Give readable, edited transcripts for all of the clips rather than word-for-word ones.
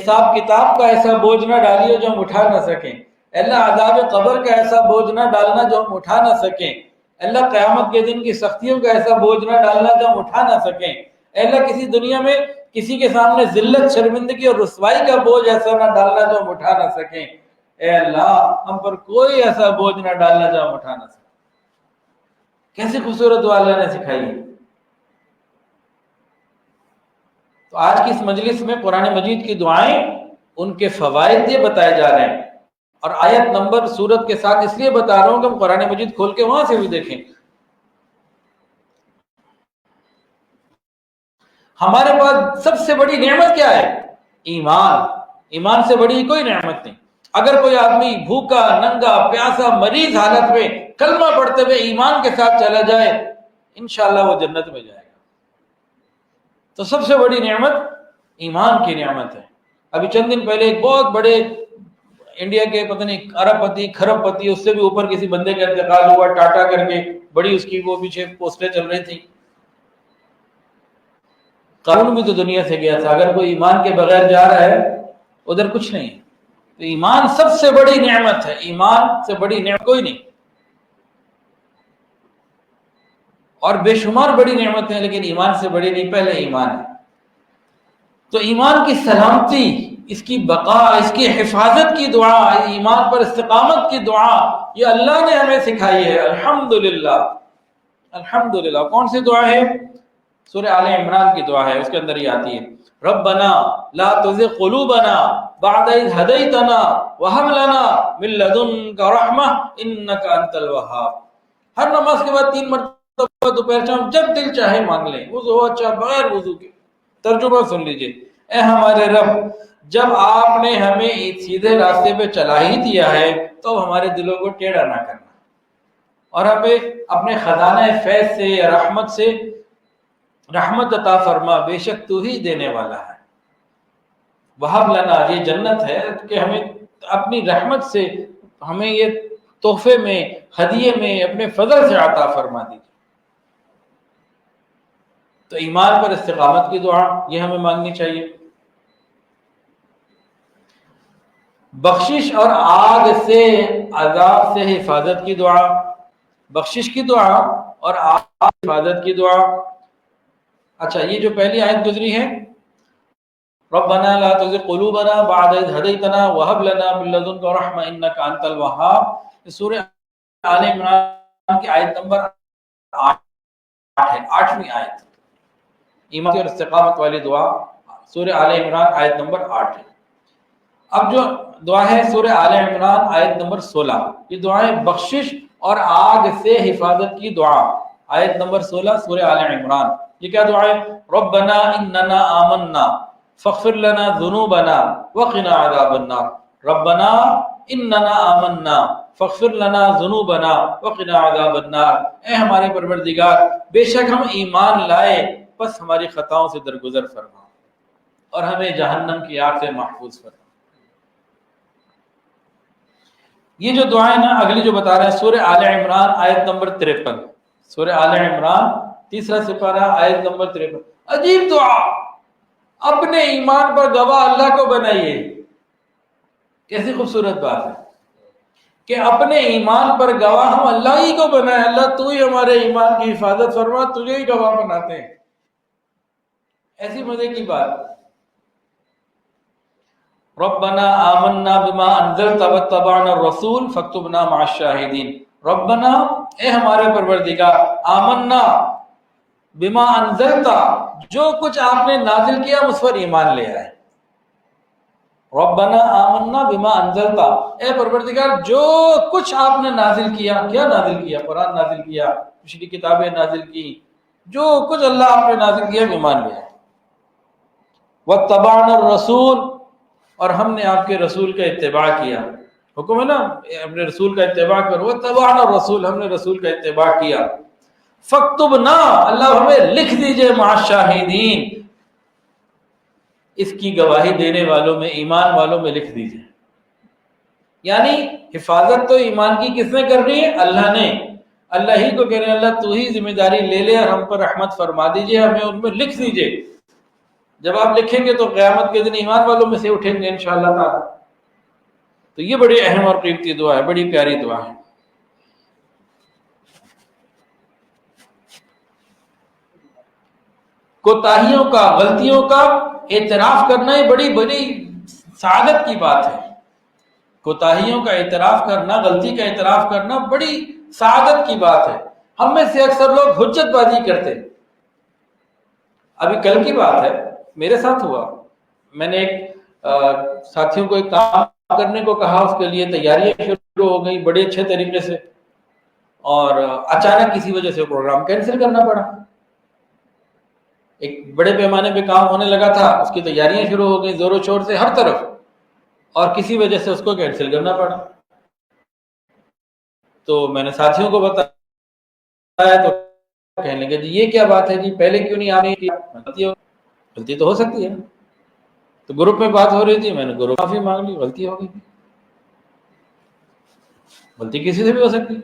حساب کتاب کا ایسا بوجھ نہ ڈالیے جو ہم اٹھا نہ سکیں۔ اللہ عذاب قبر کا ایسا بوجھ نہ ڈالنا جو ہم اٹھا نہ سکیں۔ اللہ قیامت کے دن کی سختیوں کا ایسا بوجھ نہ ڈالنا جو ہم اٹھا نہ سکیں۔ اللہ کسی دنیا میں کسی کے سامنے ذلت، شرمندگی اور رسوائی کا بوجھ ایسا نہ ڈالنا جو ہم اٹھا نہ سکیں۔ اے اللہ ہم پر کوئی ایسا بوجھ نہ ڈالنا جو ہم اٹھا نہ سکیں۔ کیسی خوبصورت دعا اللہ نے سکھائی ہے۔ تو آج کی اس مجلس میں قرآن مجید کی دعائیں، ان کے فوائد یہ بتائے جا رہے ہیں، اور آیت نمبر سورت کے ساتھ اس لیے بتا رہا ہوں کہ ہم قرآن مجید کھول کے وہاں سے بھی دیکھیں۔ ہمارے پاس سب سے بڑی نعمت کیا ہے؟ ایمان۔ ایمان سے بڑی کوئی نعمت نہیں۔ اگر کوئی آدمی بھوکا، ننگا، پیاسا، مریض حالت میں کلمہ پڑھتے ہوئے ایمان کے ساتھ چلا جائے، انشاءاللہ وہ جنت میں جائے گا۔ تو سب سے بڑی نعمت ایمان کی نعمت ہے۔ ابھی چند دن پہلے ایک بہت بڑے انڈیا کے پتہ نہیں ارب پتی، کھرب پتی، اس سے بھی اوپر کسی بندے کا انتقال ہوا، ٹاٹا کر کے، بڑی اس کی وہ پیچھے پوسٹیں چل رہی تھی۔ قارون بھی تو دنیا سے گیا تھا۔ اگر کوئی ایمان کے بغیر جا رہا ہے ادھر کچھ نہیں ہے۔ تو ایمان سب سے بڑی نعمت ہے۔ ایمان سے بڑی نعمت کوئی نہیں، اور بے شمار بڑی نعمتیں ہیں، لیکن ایمان سے بڑی نہیں، پہلے ایمان ہے۔ تو ایمان کی سلامتی، اس کی بقا، اس کی حفاظت کی دعا، ایمان پر استقامت کی دعا، یہ اللہ نے ہمیں سکھائی ہے۔ الحمدللہ، الحمدللہ۔ کون سی دعا ہے؟ سورہ آل عمران کی دعا ہے، اس کے اندر یہ آتی ہے، ربنا لا تزغ قلوبنا بعد اذ ہدیتنا وہب لنا من لدنک رحمہ انک انت الوہاب۔ ہر نماز کے بعد 3 مرتبہ دوپہر شام جب دل چاہے مانگ لیں، وضو ہو اچھا، بغیر وضو کے۔ ترجمہ سن لیجئے، اے ہمارے رب، جب آپ نے ہمیں سیدھے راستے پہ چلا ہی دیا ہے تو ہمارے دلوں کو ٹیڑھا نہ کرنا، اور ہمیں اپنے خزانہ فیض سے یا رحمت سے رحمت عطا فرما، بے شک تو ہی دینے والا ہے۔ وہب لنا، یہ جنت ہے کہ ہمیں اپنی رحمت سے ہمیں یہ تحفے میں، ہدیے میں، اپنے فضل سے عطا فرما دیجیے۔ تو ایمان پر استقامت کی دعا یہ ہمیں مانگنی چاہیے۔ بخشش اور آگ سے، عذاب سے حفاظت کی دعا، بخشش کی دعا اور آگ سے حفاظت کی دعا۔ اچھا، یہ جو پہلی آیت گزری ہے، ربنا لا تزغ قلوبنا بعد اذ ہدیتنا وہب لنا من لدنک رحمہ انک انت الوہاب، یہ سورہ آل عمران کی آیت نمبر 8 ہے، 8ویں آیت، ایمان اور استقامت والی دعا، سورہ آل عمران آیت نمبر 8 ہے۔ اب جو دعا ہے سورہ آل عمران آیت نمبر 16، یہ دعائیں بخشش اور آگ سے حفاظت کی دعا، آیت نمبر 16 سورہ آل عمران۔ یہ کیا دعا ہے؟ ربنا اننا آمنا فاغفر لنا ذنوبنا وقنا عذاب النار، ربنا اننا آمنا فاغفر لنا ذنوبنا وقنا عذاب النار، اے ہمارے پروردگار، بے شک ہم ایمان لائے، بس ہماری خطاؤں سے درگزر فرما اور ہمیں جہنم کی آگ سے محفوظ فرما۔ یہ جو دعائیں نا اگلی جو بتا رہے ہیں سورہ آل عمران آیت نمبر 53، سورہ آل عمران 3 سپارہ آیت نمبر 53۔ عجیب دعا، اپنے ایمان پر گواہ اللہ کو بنائیے۔ کیسی خوبصورت بات ہے کہ اپنے ایمان پر گواہ ہم اللہ ہی کو بنائیں۔ اللہ تو ہی ہمارے ایمان کی حفاظت فرما، تجھے ہی گواہ بناتے ہیں۔ ایسی مزے کی بات۔ ربنا آمنا بما انزلت واتبعنا الرسول فاکتبنا مع الشاہدین، ربنا، اے ہمارے پروردگار، آمنا بما انزلت، جو کچھ آپ نے نازل کیا اس پر ایمان لے آئے۔ ربنا آمنا بما انزلت، اے پروردگار جو کچھ آپ نے نازل کیا، کیا نازل کیا؟ قرآن نازل کیا، پچھلی کتابیں نازل کی، جو کچھ اللہ آپ نے نازل کیا ایمان لے آئے۔ واتبعنا الرسول، اور ہم نے آپ کے رسول کا اتباع کیا، حکم ہے نا اپنے رسول کا اتباع کرو، واتبعنا الرسول، ہم نے رسول کا اتباع کیا۔ فاکتبنا، اللہ ہمیں لکھ دیجئے، مع الشاہدین، اس کی گواہی دینے والوں میں، ایمان والوں میں لکھ دیجئے۔ یعنی حفاظت تو ایمان کی کس نے کرنی ہے؟ اللہ نے، اللہ ہی کو کہنے، اللہ تو ہی ذمہ داری لے لے اور ہم پر رحمت فرما دیجئے، ہمیں ان میں لکھ دیجئے۔ جب آپ لکھیں گے تو قیامت کے دن ایمان والوں میں سے اٹھیں گے انشاءاللہ تعالی. تو یہ بڑی اہم اور قیمتی دعا ہے، بڑی پیاری دعا ہے. کوتاہیوں کا، غلطیوں کا اعتراف کرنا یہ بڑی بڑی سعادت کی بات ہے. کوتاہیوں کا اعتراف کرنا، غلطی کا اعتراف کرنا بڑی سعادت کی بات ہے. ہم میں سے اکثر لوگ حجت بازی کرتے. ابھی کل کی بات ہے، میرے ساتھ ہوا. میں نے ایک ساتھیوں کو ایک کام کرنے کو کہا، اس کے لیے تیاریاں شروع ہو گئی بڑے اچھے طریقے سے، اور اچانک کسی وجہ سے پروگرام کینسل کرنا پڑا. ایک بڑے پیمانے پہ کام ہونے لگا تھا، اس کی تیاریاں شروع ہو گئی زور و شور سے ہر طرف، اور کسی وجہ سے اس کو کینسل کرنا پڑا. تو میں نے ساتھیوں کو بتایا تو کہنے لگے جی یہ کیا بات ہے جی، پہلے کیوں نہیں آنے کی؟ غلطی تو ہو سکتی ہے. تو گروپ میں بات ہو رہی تھی، میں نے گروپ معافی مانگ لی، غلطی ہو گئی. غلطی کسی سے بھی ہو سکتی.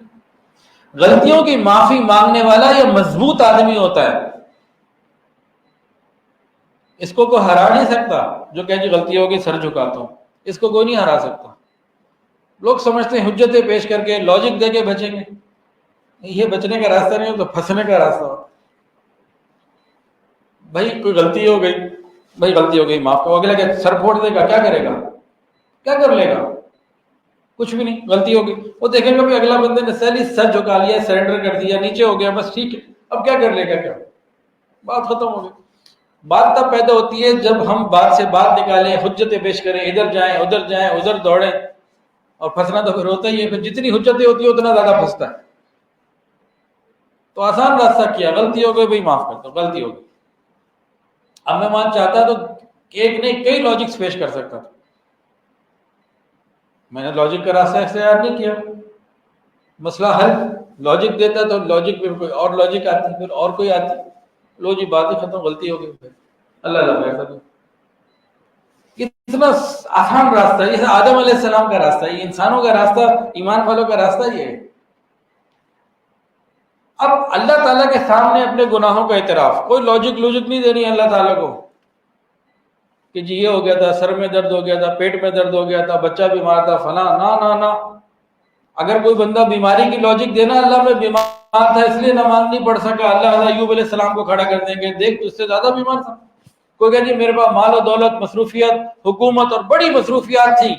غلطیوں کی معافی مانگنے والا یہ مضبوط آدمی ہوتا ہے، اس کو کوئی ہرا نہیں سکتا. جو کہ جی غلطی ہوگی سر جھکاتا ہوں، اس کو کوئی نہیں ہرا سکتا. لوگ سمجھتے ہیں حجتیں پیش کر کے لاجک دے کے بچیں گے. یہ بچنے کا راستہ نہیں ہو تو پھنسنے کا راستہ ہو. بھائی کوئی غلطی ہو گئی، بھائی غلطی ہو گئی معاف کرو. اگلا کہ سر پھوڑ دے گا، کیا کرے گا؟ کیا کر لے گا؟ کچھ بھی نہیں. غلطی ہو گئی، وہ دیکھیں گے بھی اگلا بندے نے سیلی سر جھکا لیا، سرنڈر کر دیا، نیچے ہو گیا، بس ٹھیک ہے اب کیا کر لے گا؟ کیا بات ختم ہو گئی. بات تب پیدا ہوتی ہے جب ہم بات سے بات نکالیں، حجتیں پیش کریں، ادھر جائیں ادھر دوڑیں، اور پھنسنا تو پھر ہوتا ہی ہے. پھر جتنی حجتیں ہوتی ہے اتنا زیادہ پھنستا ہے. تو آسان راستہ کیا، غلطی ہو گئی بھائی معاف کر دو، غلطی ہو گئی. اب میں مان چاہتا تو ایک نہیں کئی لاجکس پیش کر سکتا تھا. میں نے لاجک کا راستہ اختیار نہیں کیا. مسئلہ حل لاجک دیتا تو لاجک پھر کوئی اور لاجک آتی، پھر اور کوئی آتی، لو جی بات ہی ختم، غلطی ہو گئی. پھر اللہ اللہ اتنا آسان راستہ ہے. یہ آدم علیہ السلام کا راستہ، یہ انسانوں کا راستہ، ایمان والوں کا راستہ یہ ہے. اب اللہ تعالیٰ کے سامنے اپنے گناہوں کا اعتراف، کوئی لاجک نہیں دینی اللہ تعالیٰ کو کہ جی یہ ہو گیا تھا، سر میں درد ہو گیا تھا، پیٹ میں درد ہو گیا تھا، بچہ بیمار تھا، فلاں. نہ اگر کوئی بندہ بیماری کی لاجک دینا، اللہ میں بیمار تھا اس لیے نماز نہیں پڑھ سکا، اللہ حضرت ایوب علیہ السلام کو کھڑا کر دیں گے، دیکھ تو اس سے زیادہ بیمار تھا. کوئی کہ جی میرے پاس مال و دولت، مصروفیات، حکومت اور بڑی مصروفیات تھی،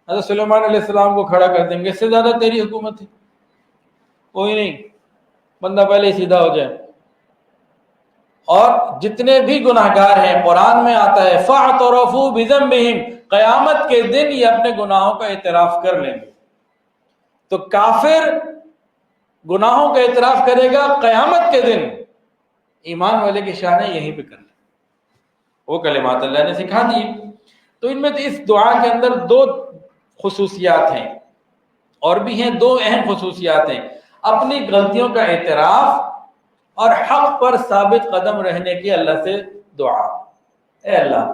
حضرت سلیمان علیہ السلام کو کھڑا کر دیں گے، اس سے زیادہ تیری حکومت تھی. کوئی نہیں، بندہ پہلے ہی سیدھا ہو جائے. اور جتنے بھی گناہگار ہیں، قرآن میں آتا ہے فَاعْتَرَفُوا بِذَنبِهِمْ، قیامت کے دن یہ اپنے گناہوں کا اعتراف کر لیں گے. تو کافر گناہوں کا اعتراف کرے گا قیامت کے دن، ایمان والے کی شان ہے یہیں پہ کر لیں. وہ کلمات اللہ نے سکھا دی. تو ان میں اس دعا کے اندر دو خصوصیات ہیں، اور بھی ہیں دو اہم خصوصیات ہیں. اپنی غلطیوں کا اعتراف اور حق پر ثابت قدم رہنے کی اللہ سے دعا. اے اللہ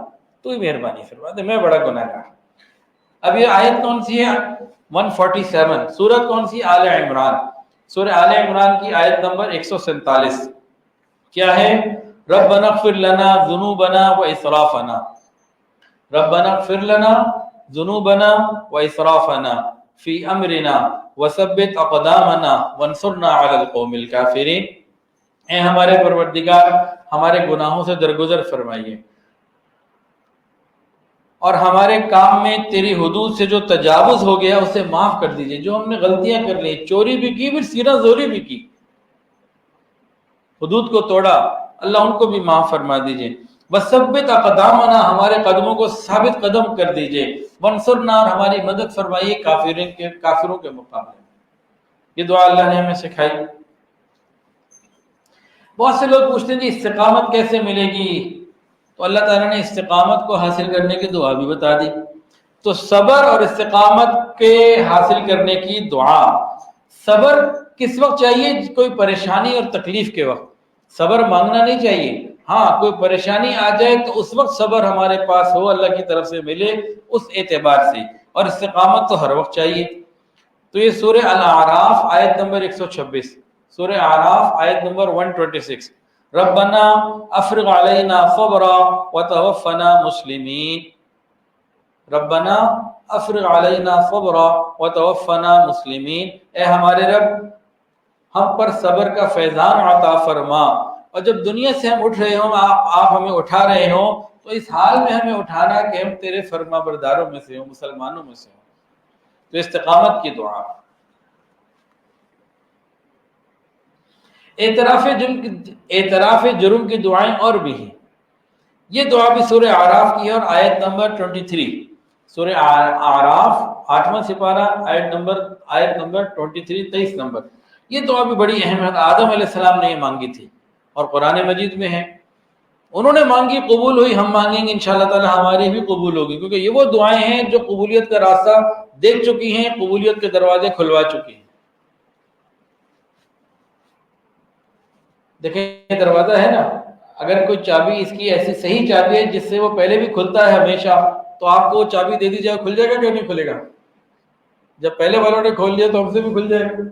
تو ہی مہربانی فرما دے، میں بڑا گناہگار. اب یہ آیت کون سی ہے؟ 147. سورت کون سی؟ آل عمران. سورہ آل عمران کی آیت نمبر 147 کیا ہے؟ ربنا اغفر لنا ذنوبنا واسرافنا، ربنا اغفر لنا ذنوبنا واسرافنا فی امرنا وثبت اقدامنا وانصرنا علی القوم الکافرین. اے ہمارے پروردگار ہمارے گناہوں سے درگزر فرمائیے، اور ہمارے کام میں تیری حدود سے جو تجاوز ہو گیا اسے معاف کر دیجئے. جو ہم نے غلطیاں کر لی، چوری بھی کی، پھر سینہ زوری بھی کی، حدود کو توڑا، اللہ ان کو بھی معاف فرما دیجئے. وثبت اقدامنا، ہمارے قدموں کو ثابت قدم کر دیجئے. وانصرنا، اور ہماری مدد فرمائیے کافروں کے مقابلے. یہ دعا اللہ نے ہمیں سکھائی. بہت سے لوگ پوچھتے ہیں جی استقامت کیسے ملے گی؟ تو اللہ تعالیٰ نے استقامت کو حاصل کرنے کی دعا بھی بتا دی. تو صبر اور استقامت کے حاصل کرنے کی دعا. صبر کس وقت چاہیے؟ کوئی پریشانی اور تکلیف کے وقت. صبر مانگنا نہیں چاہیے. ہاں کوئی پریشانی آ جائے تو اس وقت صبر ہمارے پاس ہو، اللہ کی طرف سے ملے، اس اعتبار سے. اور استقامت تو ہر وقت چاہیے. تو یہ سورہ الاعراف آیت نمبر 126، سورہ اعراف آیت نمبر 126. ربنا افرغ علینا صبرا وتوفنا مسلمین، ربنا افرغ علینا صبرا وتوفنا مسلمین، اے ہمارے رب ہم پر صبر کا فیضان عطا فرما، اور جب دنیا سے ہم اٹھ رہے ہوں، آپ ہمیں اٹھا رہے ہوں، تو اس حال میں ہمیں اٹھانا کہ ہم تیرے فرما برداروں میں سے ہوں، مسلمانوں میں سے ہوں۔ تو استقامت کی دعا۔ اعتراف جرم کی دعائیں اور بھی ہیں، یہ دعا بھی سورہ اعراف کی ہے، اور آیت نمبر 23، سورہ اعراف 8واں سپارہ، آیت نمبر 23، 23 نمبر۔ یہ دعا بھی بڑی اہم ہے، آدم علیہ السلام نے یہ مانگی تھی اور قرآن مجید میں ہے، انہوں نے مانگی، قبول ہوئی، ہم مانگیں گے انشاءاللہ تعالی ہماری بھی قبول ہوگی، کیونکہ یہ وہ دعائیں ہیں جو قبولیت کا راستہ دیکھ چکی ہیں، قبولیت کے دروازے کھلوا چکی ہیں۔ دیکھیں دروازہ ہے نا، اگر کوئی چابی اس کی ایسی صحیح چابی ہے جس سے وہ پہلے بھی کھلتا ہے ہمیشہ، تو آپ کو وہ چابی دے دی جائے، کھل جائے گا کہ نہیں کھلے گا؟ جب پہلے والوں نے کھول لیا تو ہم سے بھی کھل جائے گا۔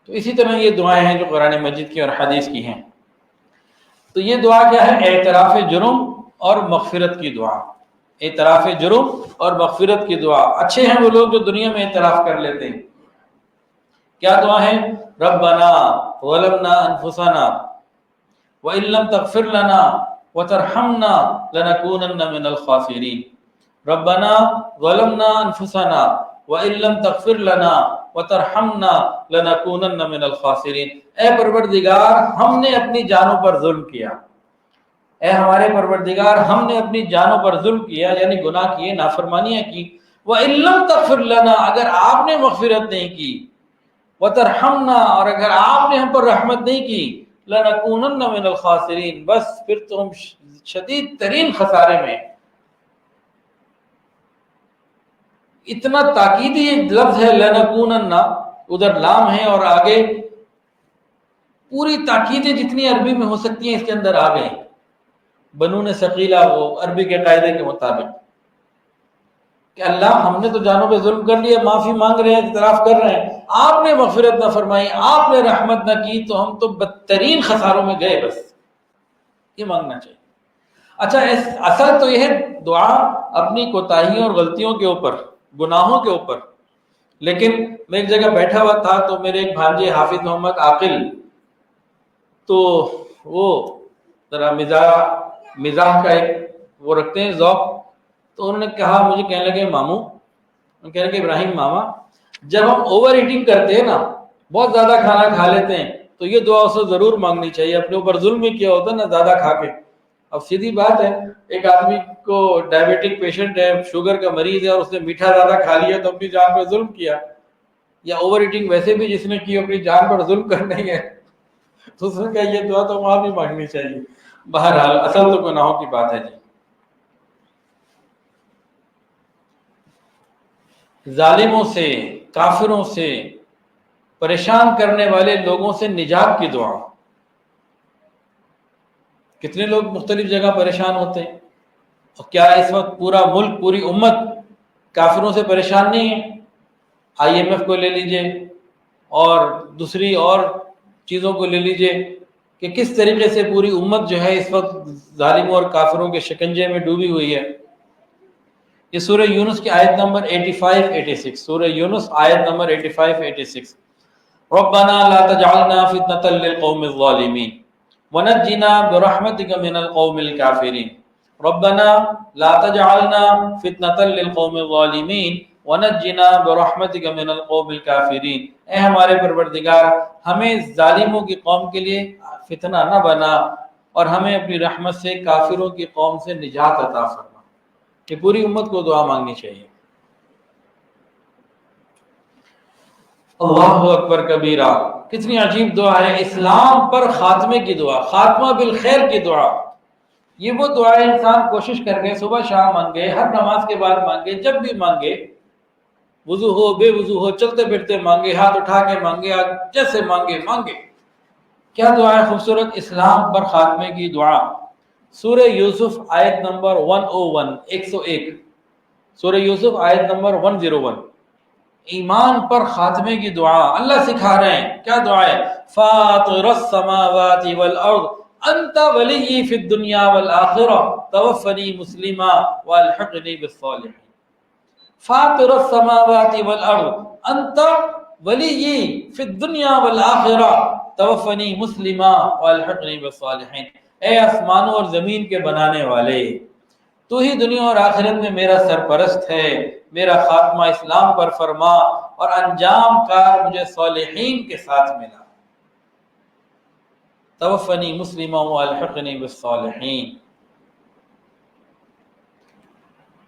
تو اسی طرح یہ دعائیں ہیں جو قرآن مجید کی اور حدیث کی ہیں۔ تو یہ دعا کیا ہے؟ اعتراف جرم اور مغفرت کی دعا۔ اعتراف جرم اور مغفرت کی دعا۔ اچھے ہیں وہ لوگ جو دنیا میں اعتراف کر لیتے ہیں۔ کیا دعا ہے؟ ربنا ظلمنا انفسنا وان لم تغفر لنا وترحمنا لنكونن من الخاسرین، ربنا ظلمنا انفسنا وان لم تغفر لنا وترحمنا لنكونن من الخاسرین، اے پروردگار ہم نے اپنی جانوں پر ظلم کیا، اے ہمارے پروردگار ہم نے اپنی جانوں پر ظلم کیا، یعنی گناہ کیے، نافرمانیاں کی، وان لم تغفر لنا، اگر آپ نے مغفرت نہیں کی، وترحمنا، اور اگر آپ نے ہم پر رحمت نہیں کی، لنکونن من الخاسرین، بس پھر تو ہم شدید ترین خسارے میں۔ اتنا تاکیدی لفظ ہے لنکونن، ادھر لام ہے اور آگے پوری تاکیدیں جتنی عربی میں ہو سکتی ہیں اس کے اندر آ گئی، بنون ثقیلہ، وہ عربی کے قاعدے کے مطابق، کہ اللہ ہم نے تو جانوں پہ ظلم کر لیا، معافی مانگ رہے ہیں، اعتراف کر رہے ہیں، آپ نے مغفرت نہ فرمائی، آپ نے رحمت نہ کی، تو ہم تو بدترین خساروں میں گئے، بس یہ مانگنا چاہیے۔ اچھا، اصل تو یہ ہے دعا اپنی کوتاہیوں اور غلطیوں کے اوپر، گناہوں کے اوپر، لیکن میں ایک جگہ بیٹھا ہوا تھا تو میرے ایک بھانجے حافظ محمد عاقل، تو وہ ذرا مزاح کا ایک وہ رکھتے ہیں ذوق، تو انہوں نے کہا، مجھے کہنے لگے ماموں، کہنے لگے ابراہیم ماما، جب ہم اوور ایٹنگ کرتے ہیں نا، بہت زیادہ کھانا کھا لیتے ہیں، تو یہ دعا اسے ضرور مانگنی چاہیے، اپنے اوپر ظلم بھی کیا ہوتا ہے نا زیادہ کھا کے۔ اب سیدھی بات ہے، ایک آدمی کو ڈائبیٹک پیشنٹ ہے، شوگر کا مریض ہے، اور اس نے میٹھا زیادہ کھا لیا تو اپنی جان پر ظلم کیا، یا اوور ایٹنگ ویسے بھی جس نے کی اپنی جان پر ظلم کرنی ہے، تو اس نے کہا یہ دعا تو وہاں بھی مانگنی چاہیے۔ بہرحال اصل تو گناہوں کی بات ہے جی۔ ظالموں سے، کافروں سے، پریشان کرنے والے لوگوں سے نجات کی دعا۔ کتنے لوگ مختلف جگہ پریشان ہوتے ہیں، اور کیا اس وقت پورا ملک، پوری امت کافروں سے پریشان نہیں ہے؟ IMF کو لے لیجئے اور دوسری اور چیزوں کو لے لیجئے کہ کس طریقے سے پوری امت جو ہے اس وقت ظالموں اور کافروں کے شکنجے میں ڈوبی ہوئی ہے۔ یہ سورہ یونس کی آیت نمبر 85-86، سورہ یونس آیت نمبر 85-86، ربنا لا تجعلنا فتنة للقوم الظالمین ونجنا برحمتك من القوم الكافرین، ربنا لا تجعلنا فتنة للقوم الظالمین ونجنا برحمتك من القوم الكافرین، اے ہمارے پروردگار ہمیں ظالموں کی قوم کے لیے فتنہ نہ بنا، اور ہمیں اپنی رحمت سے کافروں کی قوم سے نجات عطا فرما۔ کہ پوری امت کو دعا مانگنی چاہیے۔ اللہ اکبر کبیرہ، کتنی عجیب دعا ہے، اسلام پر خاتمے کی دعا، خاتمہ بالخیر کی دعا۔ یہ وہ دعا ہے انسان کوشش کر کے صبح شام مانگے، ہر نماز کے بعد مانگے، جب بھی مانگے، وضو ہو بے وضو ہو، چلتے پھرتے مانگے، ہاتھ اٹھا کے مانگے، جیسے مانگے مانگے۔ کیا دعا ہے خوبصورت، اسلام پر خاتمے کی دعا۔ سورہ یوسف آیت نمبر 101، 101، سورہ یوسف آیت نمبر 101، ایمان پر خاتمے کی دعا اللہ سکھا رہے ہیں. کیا دعا ہے؟ فاطر السماوات والارض انت ولی فی الدنیا والآخرہ توفنی مسلما والحقنی بالصالحین. فاطر السماوات والارض انت ولی فی الدنیا والآخرہ توفنی مسلما والحقنی بالصالحین. اے آسمانوں اور زمین کے بنانے والے، تو ہی دنیا اور آخرت میں میرا سرپرست ہے، میرا خاتمہ اسلام پر فرما اور انجام کار مجھے صالحین کے ساتھ ملا. توفنی مسلما والحقنی بالصالحین.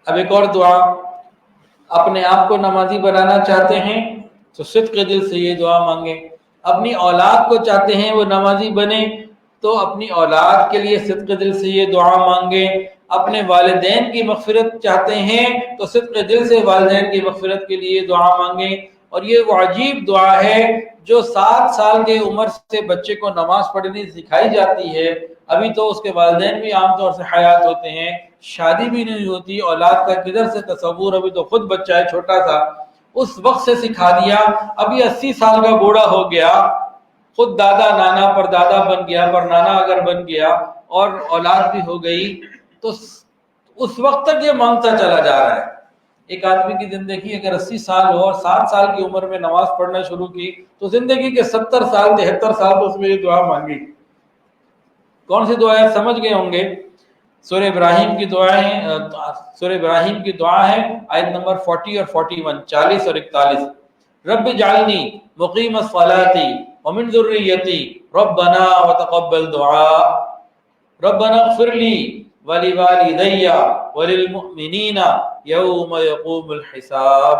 اب ایک اور دعا، اپنے آپ کو نمازی بنانا چاہتے ہیں تو صدق دل سے یہ دعا مانگیں. اپنی اولاد کو چاہتے ہیں وہ نمازی بنے تو اپنی اولاد کے لیے صدق دل سے یہ دعا مانگیں. اپنے والدین کی مغفرت چاہتے ہیں تو صدق دل سے والدین کی مغفرت کے لیے دعا مانگیں. اور یہ وہ عجیب دعا ہے جو 7 سال کے عمر سے بچے کو نماز پڑھنی سکھائی جاتی ہے. ابھی تو اس کے والدین بھی عام طور سے حیات ہوتے ہیں، شادی بھی نہیں ہوتی، اولاد کا کدھر سے تصور، ابھی تو خود بچہ ہے چھوٹا سا، اس وقت سے سکھا دیا. ابھی 80 سال کا بوڑھا ہو گیا، خود دادا نانا پر دادا بن گیا، پر نانا اگر بن گیا اور اولاد بھی ہو گئی تو اس وقت تک یہ مانگتا چلا جا رہا ہے. ایک آدمی کی زندگی اگر 80 سال ہو اور 7 سال کی عمر میں نماز پڑھنا شروع کی تو زندگی کے 70 سال 73 سال تو اس میں یہ دعا مانگی. کون سی دعا ہے سمجھ گئے ہوں گے؟ سورہ ابراہیم کی دعائیں، سورہ ابراہیم کی دعا ہے آیت نمبر 40 اور 41، 40 اور 41. رب اجعلنی مقیم الصلاۃ ومن ذریتی ربنا وتقبل دعاء ربنا اغفر لی ولوالدی وللمؤمنین یوم یقوم الحساب.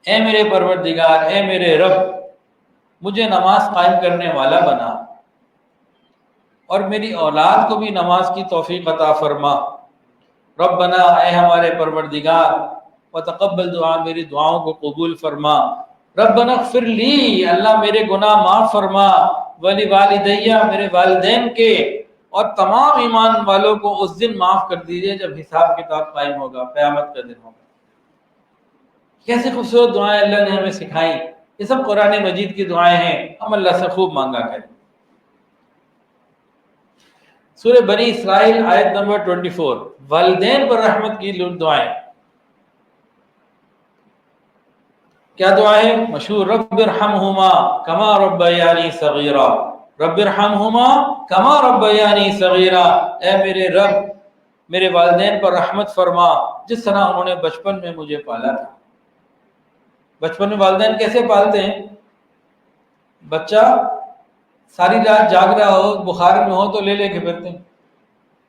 اے میرے پروردگار، اے میرے رب، مجھے نماز قائم کرنے والا بنا اور میری اولاد کو بھی نماز کی توفیق عطا فرما. ربنا، اے ہمارے پروردگار، وتقبل دعا، میری دعاؤں کو قبول فرما. ربنا اغفر لی، اللہ میرے گناہ معاف فرما. ولوالدی، میرے والدین کے اور تمام ایمان والوں کو اس دن معاف کر دیجئے جب حساب کتاب قائم ہوگا، قیامت کا دن ہوگا. کیسے خوبصورت دعائیں اللہ نے ہمیں سکھائیں. یہ سب قرآن مجید کی دعائیں ہیں، ہم اللہ سے خوب مانگا کریں. سورہ بنی اسرائیل آیت نمبر 24، والدین پر رحمت کی دعائیں. کیا دعا ہے؟ مشہور، رب ارحمہما کما ربیانی صغیرا. رب ارحمہما کما ربیانی صغیرا. اے میرے رب، میرے والدین پر رحمت فرما جس طرح انہوں نے بچپن میں مجھے پالا تھا. بچپن میں والدین کیسے پالتے ہیں؟ بچہ ساری رات جاگ رہا ہو، بخار میں ہو تو لے کے پھرتے ہیں.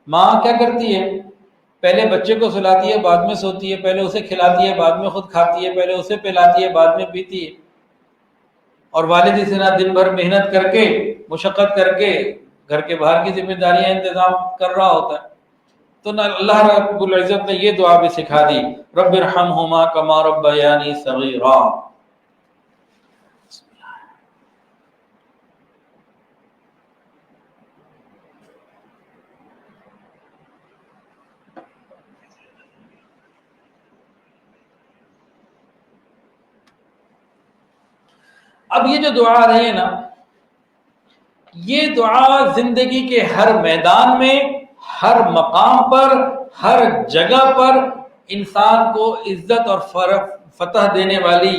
ماں کیا کرتی ہے؟ پہلے بچے کو سلاتی ہے، بعد میں سوتی ہے. پہلے اسے کھلاتی ہے، بعد میں خود کھاتی ہے. پہلے اسے پلاتی ہے، بعد میں پیتی ہے. اور والد اس طرح دن بھر محنت کر کے، مشقت کر کے گھر کے باہر کی ذمہ داریاں انتظام کر رہا ہوتا ہے. تو اللہ رب العزت نے یہ دعا بھی سکھا دی، رب ارحمہما کما ربیانی صغیرا. اب یہ جو دعا آ رہی ہے نا، یہ دعا زندگی کے ہر میدان میں، ہر مقام پر، ہر جگہ پر انسان کو عزت اور فتح دینے والی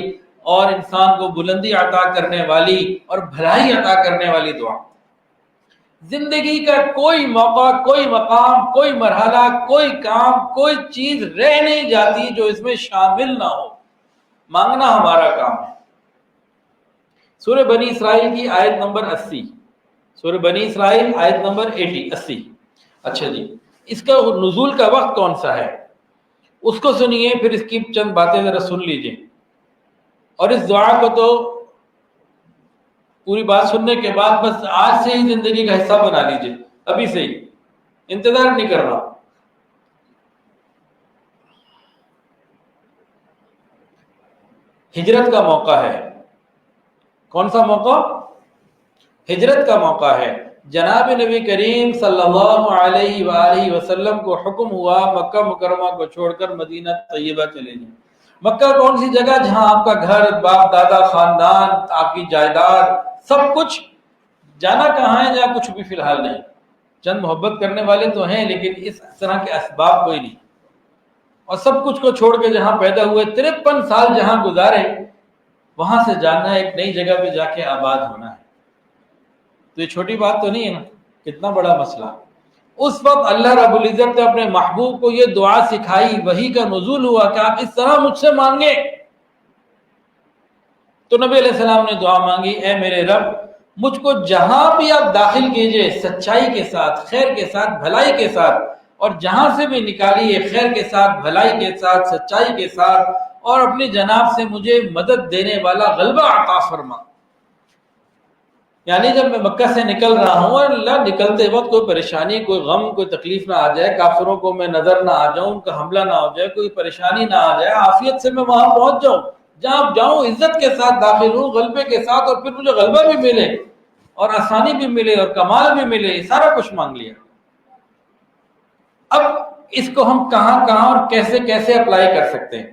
اور انسان کو بلندی عطا کرنے والی اور بھلائی عطا کرنے والی دعا. زندگی کا کوئی موقع، کوئی مقام، کوئی مرحلہ، کوئی کام، کوئی چیز رہ نہیں جاتی جو اس میں شامل نہ ہو. مانگنا ہمارا کام ہے. سورہ بنی اسرائیل کی آیت نمبر 80، سورہ بنی اسرائیل آیت نمبر 80. اچھا جی، اس کا نزول کا وقت کون سا ہے اس کو سنیے، پھر اس کی چند باتیں ذرا سن لیجئے. اور اس دعا کو تو پوری بات سننے کے بعد بس آج سے ہی زندگی کا حصہ بنا لیجئے، ابھی سے ہی، انتظار نہیں کرنا. ہجرت کا موقع ہے. کون سا موقع؟ ہجرت کا موقع ہے. جناب نبی کریم صلی اللہ علیہ وآلہ وسلم کو حکم ہوا مکہ مکرمہ کو چھوڑ کر مدینہ طیبہ چلے جائیں. مکہ کون سی جگہ جہاں آپ کا گھر، باپ دادا، خاندان، آپ کی جائیداد، سب کچھ، جانا کہاں ہے جہاں کچھ بھی فی الحال نہیں. چند محبت کرنے والے تو ہیں لیکن اس طرح کے اسباب کوئی نہیں. اور سب کچھ کو چھوڑ کے جہاں پیدا ہوئے، 53 سال جہاں گزارے، وہاں سے جاننا ہے ایک نئی جگہ پہ جا کے آباد ہونا ہے. تو یہ چھوٹی بات تو نہیں ہے نا، کتنا بڑا مسئلہ. اس وقت اللہ رب العزت نے اپنے محبوب کو یہ دعا سکھائی، وحی کا نزول ہوا کہ آپ اس طرح مجھ سے مانگیں. تو نبی علیہ السلام نے دعا مانگی، اے میرے رب، مجھ کو جہاں بھی آپ داخل کیجئے سچائی کے ساتھ، خیر کے ساتھ، بھلائی کے ساتھ، اور جہاں سے بھی نکالیے خیر کے ساتھ، بھلائی کے ساتھ، سچائی کے ساتھ، اور اپنی جناب سے مجھے مدد دینے والا غلبہ عطا فرما. یعنی جب میں مکہ سے نکل رہا ہوں اور اللہ نکلتے وقت کوئی پریشانی، کوئی غم، کوئی تکلیف نہ آ جائے، کافروں کو میں نظر نہ آ جاؤں، ان کا حملہ نہ ہو جائے، کوئی پریشانی نہ آ جائے، عافیت سے میں وہاں پہنچ جاؤں، جہاں جاؤں عزت کے ساتھ داخل ہوں، غلبے کے ساتھ، اور پھر مجھے غلبہ بھی ملے اور آسانی بھی ملے اور کمال بھی ملے. سارا کچھ مانگ لیا. اب اس کو ہم کہاں کہاں اور کیسے کیسے اپلائی کر سکتے ہیں؟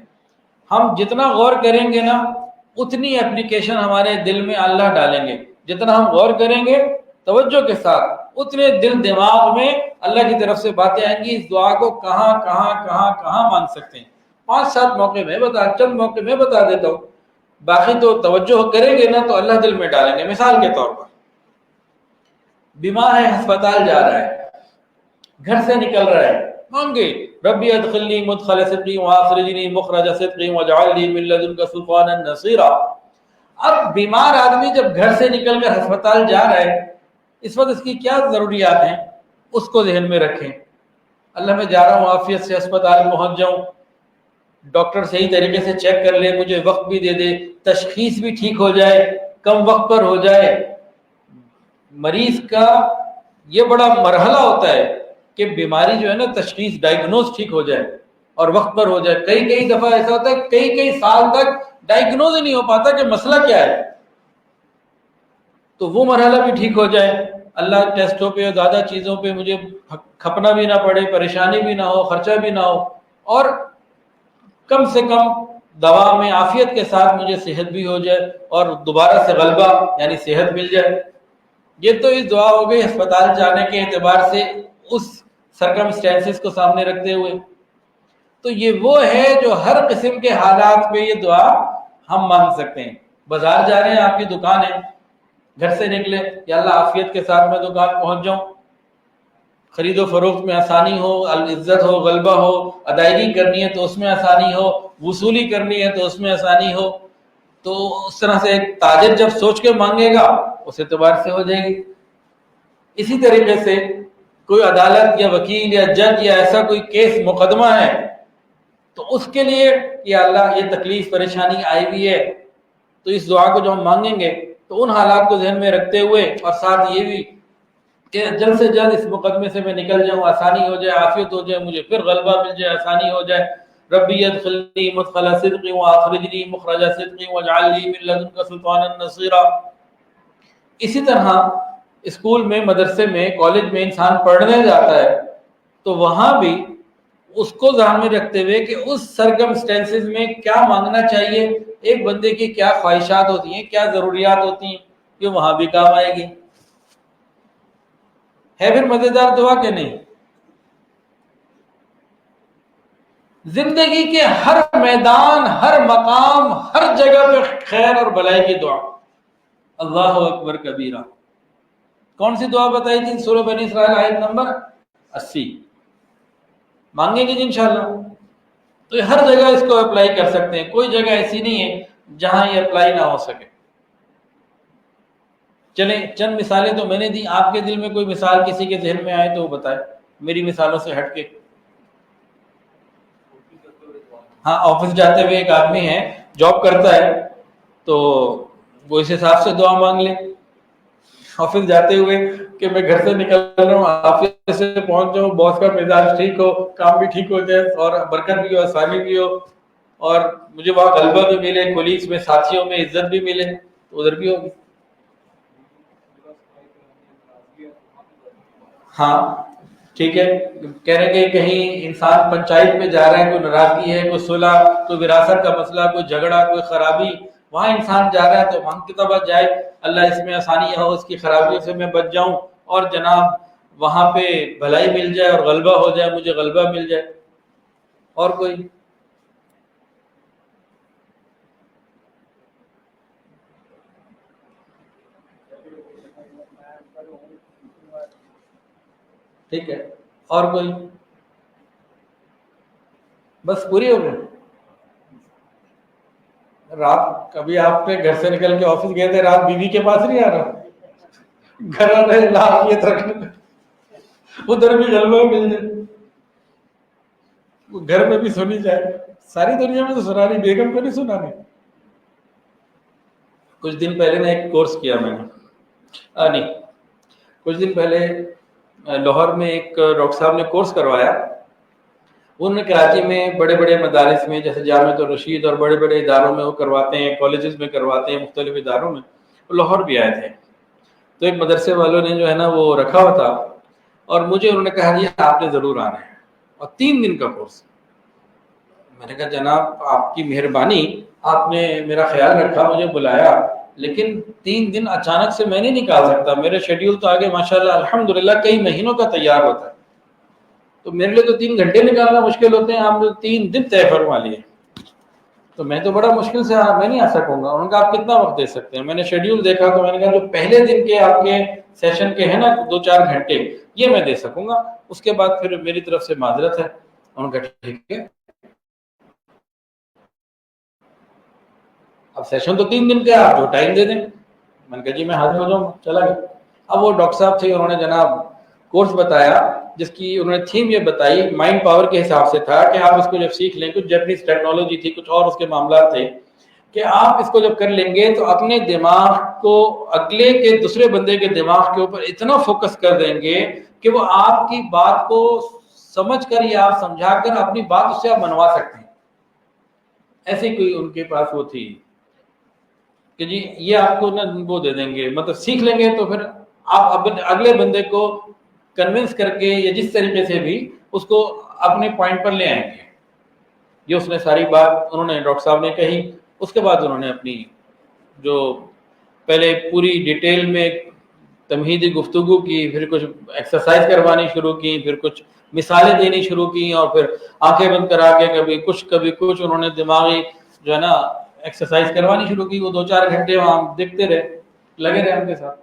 ہم جتنا غور کریں گے نا، اتنی اپلیکیشن ہمارے دل میں اللہ ڈالیں گے. جتنا ہم غور کریں گے توجہ کے ساتھ، اتنے دل دماغ میں اللہ کی طرف سے باتیں آئیں گی. اس دعا کو کہاں کہاں کہاں کہاں مانگ سکتے ہیں؟ 5-7 موقع میں چند موقع میں بتا دیتا ہوں. باقی تو توجہ کریں گے نا تو اللہ دل میں ڈالیں گے. مثال کے طور پر، بیمار ہے، ہسپتال جا رہا ہے، گھر سے نکل رہا ہے، مانگے ربی ادخلنی مدخل صدق واخرجنی مخرج صدق واجعل لی من لدنک سلطانا نصیرا. اب بیمار آدمی جب گھر سے نکل کر ہسپتال جا رہا ہے، اس وقت اس کی کیا ضروریات ہیں اس کو ذہن میں رکھیں. اللہ میں جا رہا ہوں عافیت سے ہسپتال پہنچ جاؤں، ڈاکٹر صحیح طریقے سے چیک کر لے، مجھے وقت بھی دے دے، تشخیص بھی ٹھیک ہو جائے، کم وقت پر ہو جائے. مریض کا یہ بڑا مرحلہ ہوتا ہے کہ بیماری جو ہے نا، تشخیص، ڈائیگنوز ٹھیک ہو جائے اور وقت پر ہو جائے. کئی دفعہ ایسا ہوتا ہے کئی سال تک ڈائیگنوز ہی نہیں ہو پاتا کہ مسئلہ کیا ہے. تو وہ مرحلہ بھی ٹھیک ہو جائے. اللہ ٹیسٹوں پہ اور زیادہ چیزوں پہ مجھے کھپنا بھی نہ پڑے، پریشانی بھی نہ ہو، خرچہ بھی نہ ہو، اور کم سے کم دوا میں عافیت کے ساتھ مجھے صحت بھی ہو جائے اور دوبارہ سے غلبہ یعنی صحت مل جائے. یہ تو اس دعا ہو گئی ہسپتال جانے کے اعتبار سے، اس سرکمسٹینسز کو سامنے رکھتے ہوئے. تو یہ وہ ہے جو ہر قسم کے حالات میں یہ دعا ہم مانگ سکتے ہیں. بازار جا رہے ہیں، آپ کی دکان ہے، گھر سے نکلے، یا اللہ عافیت کے ساتھ میں دکان پہنچ جاؤں، خرید و فروخت میں آسانی ہو، عزت ہو، غلبہ ہو، ادائیگی کرنی ہے تو اس میں آسانی ہو، وصولی کرنی ہے تو اس میں آسانی ہو. تو اس طرح سے ایک تاجر جب سوچ کے مانگے گا اس اعتبار سے ہو جائے گی. اسی طریقے سے کوئی عدالت یا وکیل یا جج یا ایسا کوئی کیس مقدمہ ہے تو اس کے لیے یا اللہ یہ تکلیف پریشانی آئی ہوئی ہے، تو اس دعا کو جو ہم مانگیں گے تو ان حالات کو ذہن میں رکھتے ہوئے، اور ساتھ یہ بھی کہ جلد سے جلد اس مقدمے سے میں نکل جاؤں، آسانی ہو جائے، عافیت ہو جائے، مجھے پھر غلبہ مل جائے، آسانی ہو جائے. ربی ادخلنی مدخل صدق واخرجنی مخرج صدق واجعل لی من لدنک سلطانا نصیرا. اسی طرح اسکول میں، مدرسے میں، کالج میں انسان پڑھنے جاتا ہے تو وہاں بھی اس کو ذہن میں رکھتے ہوئے کہ اس سرکمسٹینسز میں کیا مانگنا چاہیے، ایک بندے کی کیا خواہشات ہوتی ہیں، کیا ضروریات ہوتی ہیں، یہ وہاں بھی کام آئے گی. ہے پھر مزیدار دعا کہ نہیں؟ زندگی کے ہر میدان، ہر مقام، ہر جگہ پہ خیر اور بلائی کی دعا. اللہ اکبر کبیرہ. کون سی دعا بتائی تھی؟ سورہ بنی اسرائیل آیت نمبر 80. مانگیں گے جی انشاءاللہ. تو یہ ہر جگہ اس کو اپلائی کر سکتے ہیں، کوئی جگہ ایسی نہیں ہے جہاں یہ اپلائی نہ ہو سکے. چلیں چند مثالیں تو میں نے دی، آپ کے دل میں کوئی مثال کسی کے ذہن میں آئے تو وہ بتائے میری مثالوں سے ہٹ کے. ہاں، آفس جاتے ہوئے ایک آدمی ہے، جاب کرتا ہے، تو وہ اس حساب سے دعا مانگ لے آفس جاتے ہوئے کہ میں گھر سے نکل رہا ہوں، آفس سے پہنچ جاؤں، باس کا مزاج ٹھیک ہو، کام بھی ٹھیک ہو جائے، اور برکت بھی ہو، آسانی بھی ہو، اور مجھے وہاں غلبہ بھی ملے، کولیگز میں، ساتھیوں میں عزت بھی ملے، تو ادھر بھی ہوگی. ہاں، ٹھیک ہے، کہہ رہے کہ کہیں انسان پنچایت میں جا رہا ہے، کوئی ناراضگی ہے، کوئی صلح، کوئی وراثت کا مسئلہ، کوئی جھگڑا، کوئی خرابی، وہاں انسان جا رہا ہے تو مانگ کے تب جائے اللہ اس میں آسانی ہو، اس کی خرابیوں سے میں بچ جاؤں، اور جناب وہاں پہ بھلائی مل جائے اور غلبہ ہو جائے، مجھے غلبہ مل جائے. اور کوئی ٹھیک ہے، اور کوئی؟ بس پوری ہو گئی. رات کبھی آپ نے گھر سے نکل کے آفس گئے تھے، رات بیوی کے پاس نہیں آ رہا؟ گھر آ رہے لافیت رکھنے، ادھر بھی غلبہ مل جائے، گھر میں بھی سنی جائے. ساری دنیا میں تو سنانی، بیگم کو نہیں سنانی. کچھ دن پہلے نے ایک کورس کیا میں نے، نہیں کچھ دن پہلے لاہور میں ایک ڈاکٹر صاحب نے کورس کروایا. انہوں نے کراچی میں بڑے بڑے مدارس میں جیسے جامعۃ الرشید اور بڑے بڑے اداروں میں وہ کرواتے ہیں، کالجز میں کرواتے ہیں، مختلف اداروں میں. وہ لاہور بھی آئے تھے، تو ایک مدرسے والوں نے جو ہے نا وہ رکھا ہوا تھا، اور مجھے انہوں نے کہا جی آپ نے ضرور آنا ہے، اور 3 دن کا کورس. میں نے کہا جناب آپ کی مہربانی، آپ نے میرا خیال رکھا، مجھے بلایا، لیکن 3 دن اچانک سے میں نہیں نکال سکتا. میرے شیڈیول تو آگے ماشاءاللہ الحمدللہ کئی مہینوں کا تیار ہوتا ہے، تو میرے لیے تو 3 گھنٹے نکالنا مشکل ہوتے ہیں، آپ نے 3 دن طے فرما لیے. تو میں تو بڑا مشکل سے میں نہیں آ سکوں گا. انہوں نے کہا آپ کتنا وقت دے سکتے ہیں؟ میں نے شیڈیول دیکھا تو میں نے کہا جو پہلے دن کے آپ کے سیشن کے ہیں نا 2-4 گھنٹے، یہ میں دے سکوں گا، اس کے بعد پھر میری طرف سے معذرت ہے. انہوں نے کہا ٹھیک ہے. اب سیشن تو 3 دن کا، آپ جو ٹائم دے دیں. میں نے کہا جی میں حاضر ہو جاؤں گا، چلا گیا. اب وہ ڈاکٹر صاحب تھے، انہوں نے جناب کورس بتایا، جس کی انہوں نے تھیم یہ بتائی، مائنڈ پاور کے حساب سے تھا کہ آپ اس کو جب سیکھ لیں، کچھ جیپنیز ٹیکنالوجی تھی، کچھ اور اس کے معاملات تھے، کہ آپ اس کو جب کر لیں گے تو اپنے دماغ کو اگلے کے دوسرے بندے کے دماغ کے اوپر اتنا فوکس کر دیں گے کہ وہ آپ کی بات کو سمجھ کر یا آپ سمجھا کر اپنی بات اس سے آپ منوا سکتے ہیں. ایسی کوئی ان کے پاس وہ تھی کہ جی یہ آپ کو نا وہ دے دیں گے، مطلب سیکھ لیں گے تو پھر آپ اگلے بندے کو کنونس کر کے یا جس طریقے سے بھی اس کو اپنے پوائنٹ پر لے آئیں گے. یہ اس نے ساری بات انہوں نے ڈاکٹر صاحب نے کہی. اس کے بعد انہوں نے اپنی جو پہلے پوری ڈیٹیل میں تمہیدی گفتگو کی، پھر کچھ ایکسرسائز کروانی شروع کی، پھر کچھ مثالیں دینی شروع کی، اور پھر آنکھیں بند کرا کے کبھی کچھ انہوں نے دماغی جو ہے نا ایکسرسائز کروانی شروع کی. وہ 2-4 گھنٹے وہاں دیکھتے رہے، لگے رہے ان کے ساتھ.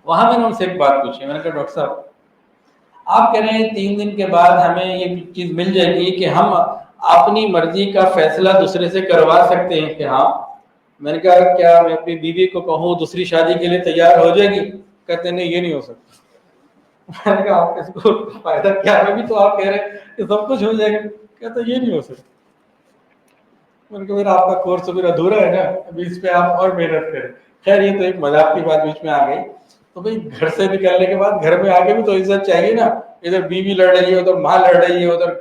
وہاں میں نے ان سے ایک بات پوچھی، میں نے کہا ڈاکٹر صاحب آپ کہہ رہے ہیں 3 دن کے بعد ہمیں یہ چیز مل جائے گی کہ ہم اپنی مرضی کا فیصلہ دوسرے سے کروا سکتے ہیں کہ ہاں؟ میں نے کہا کیا میں اپنی بیوی کو کہوں دوسری شادی کے لیے تیار ہو جائے گی؟ کہتے نہیں یہ نہیں ہو سکتا. میں نے کہا آپ اس کو فائدہ کیا ہے؟ بھی تو آپ کہہ رہے ہیں کہ سب کچھ ہو جائے گا. کہتا یہ نہیں ہو سکتا. میں نے کہا پھر آپ کا کورس تو پھر ادھورا ہے نا، ابھی اس پہ آپ اور محنت کریں. خیر یہ تو ایک مذاق کی بات بیچ میں آ گئی. تو بھائی گھر سے نکلنے کے بعد گھر میں آگے بھی تو عزت چاہیے نا. ادھر بیوی لڑ رہی ہے، ادھر ماں لڑ رہی ہے، ادھر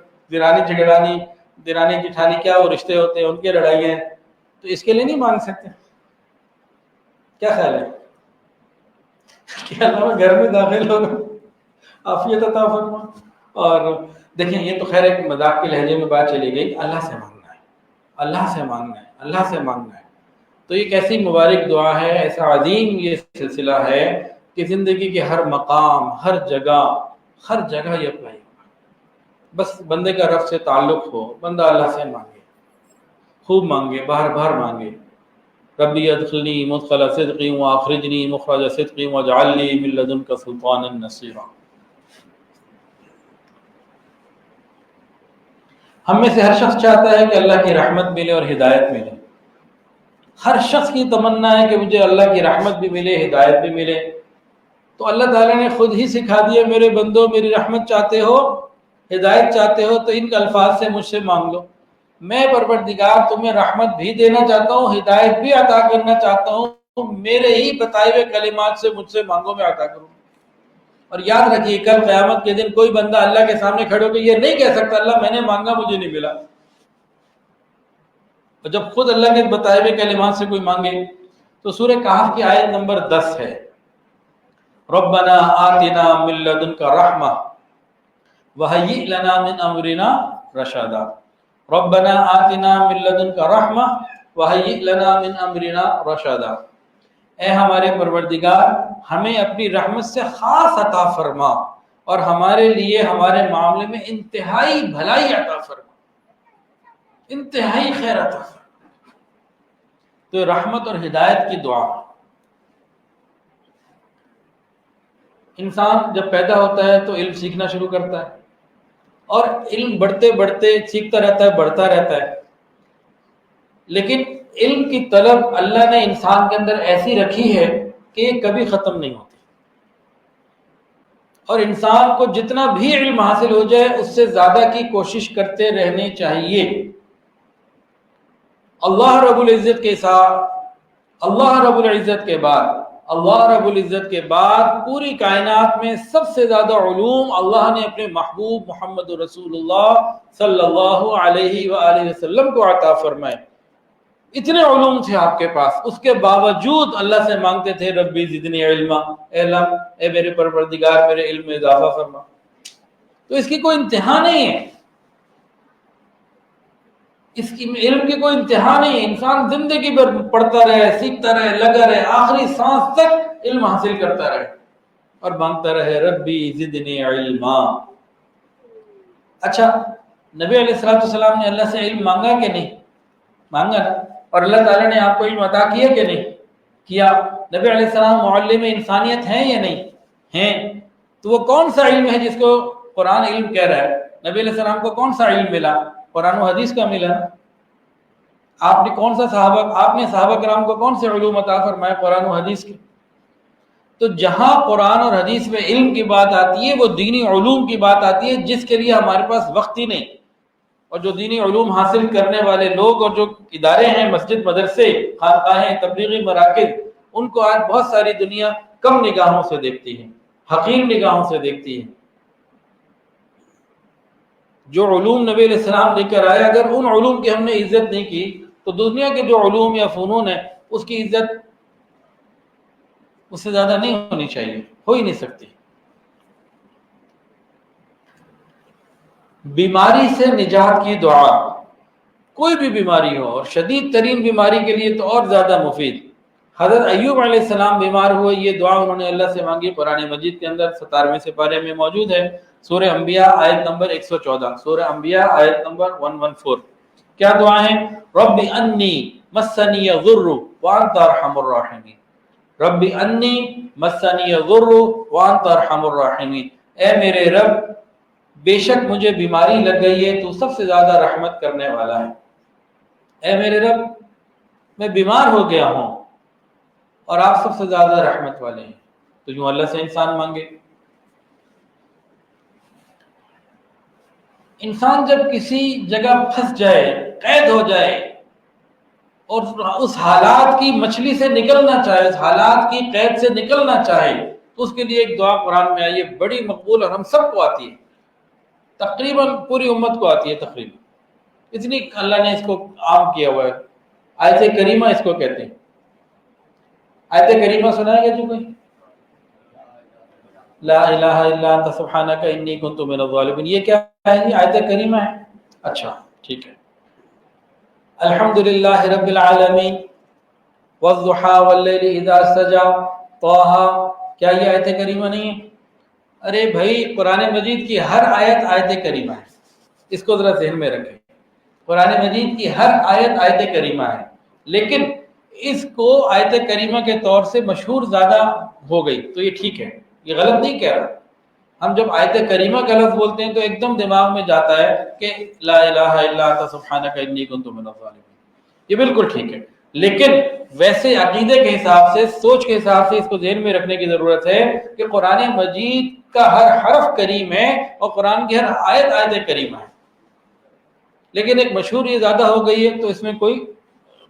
دیرانی جٹھانی کیا وہ رشتے ہوتے ہیں ان کی لڑائی ہیں، تو اس کے لیے نہیں مان سکتے؟ کیا خیال ہے کہ اللہ گھر میں داخل ہوگا عافیت عطا فرما؟ اور دیکھیں یہ تو خیر ایک مذاق کے لہجے میں بات چلی گئی. اللہ سے مانگنا ہے، اللہ سے مانگنا ہے، اللہ سے مانگنا ہے. تو ایک ایسی مبارک دعا ہے، ایسا عظیم یہ سلسلہ ہے کہ زندگی کے ہر مقام، ہر جگہ یہ اپلائی ہوگا. بس بندے کا رب سے تعلق ہو، بندہ اللہ سے مانگے، خوب مانگے، بار بار مانگے. ربی ادخلنی مدخل صدق واخرجنی مخرج صدق واجعل لی من لدنک سلطانا نصیرا. ہم میں سے ہر شخص چاہتا ہے کہ اللہ کی رحمت ملے اور ہدایت ملے. ہر شخص کی تمنا ہے کہ مجھے اللہ کی رحمت بھی ملے، ہدایت بھی ملے. تو اللہ تعالیٰ نے خود ہی سکھا دیا، میرے بندو میری رحمت چاہتے ہو، ہدایت چاہتے ہو تو ان الفاظ سے مجھ سے مانگ لو. میں پروردگار تمہیں رحمت بھی دینا چاہتا ہوں، ہدایت بھی عطا کرنا چاہتا ہوں، میرے ہی بتائے ہوئے کلمات سے مجھ سے مانگو، میں عطا کروں. اور یاد رکھیے کل قیامت کے دن کوئی بندہ اللہ کے سامنے کھڑے ہو کے یہ نہیں کہہ سکتا اللہ میں نے مانگا مجھے نہیں ملا. اور جب خود اللہ کے بتائے ہوئے کلمات سے کوئی مانگے تو سورہ کہف کی آیت نمبر 10 ہے، ربنا آتنا من لدنک رحمہ وَهَيِّئْ لَنَا مِنْ أَمْرِنَا رَشَدًا رَبَّنَا آتِنَا مِنْ لَدُنْكَ رَحْمَةً وَهَيِّئْ لَنَا مِنْ أَمْرِنَا رَشَدًا، اے ہمارے پروردگار ہمیں اپنی رحمت سے خاص عطا فرما اور ہمارے لیے ہمارے معاملے میں انتہائی بھلائی عطا فرما، انتہائی خیر عطا فرما۔ تو رحمت اور ہدایت کی دعا۔ انسان جب پیدا ہوتا ہے تو علم سیکھنا شروع کرتا ہے، اور علم بڑھتے بڑھتے سیکھتا رہتا ہے، بڑھتا رہتا ہے، لیکن علم کی طلب اللہ نے انسان کے اندر ایسی رکھی ہے کہ یہ کبھی ختم نہیں ہوتی، اور انسان کو جتنا بھی علم حاصل ہو جائے اس سے زیادہ کی کوشش کرتے رہنے چاہیے۔ اللہ رب العزت کے ساتھ اللہ رب العزت کے بعد پوری کائنات میں سب سے زیادہ علوم اللہ نے اپنے محبوب محمد رسول اللہ صلی اللہ علیہ وآلہ وسلم کو عطا فرمائے۔ اتنے علوم تھے آپ کے پاس، اس کے باوجود اللہ سے مانگتے تھے ربی زدنی علما، اے میرے پروردگار میرے علم میں اضافہ فرما۔ تو اس کی کوئی انتہا نہیں ہے، اس کی علم کی کوئی انتہا نہیں ہے۔ انسان زندگی بھر پڑھتا رہے، سیکھتا رہے، لگا رہے، آخری سانس تک علم حاصل کرتا رہے اور مانگتا رہے ربی زدنی علما۔ اچھا، نبی علیہ السلام نے اللہ سے علم مانگا کہ نہیں؟ مانگا نا، اور اللہ تعالیٰ نے آپ کو علم عطا کیا کہ نہیں؟ کیا۔ نبی علیہ السلام معلم انسانیت ہیں یا نہیں؟ ہیں۔ تو وہ کون سا علم ہے جس کو قرآن علم کہہ رہا ہے؟ نبی علیہ السلام کو کون سا علم ملا؟ قرآن و حدیث کا ملا۔ آپ نے صحابہ کرام کو کون سے علوم عطا فرمائے؟ قرآن و حدیث کے۔ تو جہاں قرآن اور حدیث میں علم کی بات آتی ہے وہ دینی علوم کی بات آتی ہے، جس کے لیے ہمارے پاس وقت ہی نہیں، اور جو دینی علوم حاصل کرنے والے لوگ اور جو ادارے ہیں، مسجد، مدرسے، خانقاہیں، تبلیغی مراکز، ان کو آج بہت ساری دنیا کم نگاہوں سے دیکھتی ہے، حقیر نگاہوں سے دیکھتی ہے۔ جو علوم نبی علیہ السلام لے کر آئے، اگر ان علوم کی ہم نے عزت نہیں کی تو دنیا کے جو علوم یا فنون ہے اس کی عزت اس سے زیادہ نہیں ہونی چاہیے، ہو ہی نہیں سکتی۔ بیماری سے نجات کی دعا، کوئی بھی بیماری ہو، اور شدید ترین بیماری کے لیے تو اور زیادہ مفید۔ حضرت ایوب علیہ السلام بیمار ہوئے، یہ دعا انہوں نے اللہ سے مانگی، قرآن مجید کے اندر 17ویں سپارے میں موجود ہے، سورہ انبیاء آیت نمبر 114، سورہ انبیاء آیت نمبر 114۔ کیا دعا ہے؟ رب انی مسنی الضر وانت ارحم الراحمین، رب انی مسنی الضر وانت ارحم الراحمین، اے میرے رب بے شک مجھے بیماری لگ گئی ہے، تو سب سے زیادہ رحمت کرنے والا ہے۔ اے میرے رب میں بیمار ہو گیا ہوں اور آپ سب سے زیادہ رحمت والے ہیں۔ تو یوں اللہ سے انسان مانگے۔ انسان جب کسی جگہ پھنس جائے، قید ہو جائے، اور اس حالات کی مچھلی سے نکلنا چاہے، اس حالات کی قید سے نکلنا چاہے، تو اس کے لیے ایک دعا قرآن میں آئی ہے، بڑی مقبول، اور ہم سب کو آتی ہے، تقریباً پوری امت کو آتی ہے تقریباً، اتنی اللہ نے اس کو عام کیا ہوا ہے۔ آیت کریمہ اس کو کہتے ہیں۔ آیت کریمہ سنائے گا جو کوئی؟ لا الہ الا انت سبحانک انی کنت من الظالمین، یہ کیا ہے؟ یہ آیت کریمہ ہے۔ اچھا ٹھیک ہے۔ الحمدللہ رب العالمین والضحى واللیل اذا سجى طه، کیا یہ آیت کریمہ نہیں ہے؟ ارے بھائی، قرآن مجید کی ہر آیت آیت کریمہ ہے، اس کو ذرا ذہن میں رکھیں۔ قرآن مجید کی ہر آیت آیت کریمہ ہے، لیکن اس کو آیت کریمہ کے طور سے مشہور زیادہ ہو گئی، تو یہ ٹھیک ہے، یہ غلط نہیں کہہ رہا۔ ہم جب آیت کریمہ کا لفظ بولتے ہیں تو ایک دم دماغ میں جاتا ہے کہ لا الہ الا انت سبحانک انی کنت من الظالمین، یہ بالکل ٹھیک ہے، لیکن ویسے عقیدے کے حساب سے، سوچ کے حساب سے اس کو ذہن میں رکھنے کی ضرورت ہے کہ قرآن مجید کا ہر حرف کریم ہے اور قرآن کی ہر آیت آیت کریمہ ہے، لیکن ایک مشہور یہ زیادہ ہو گئی ہے، تو اس میں کوئی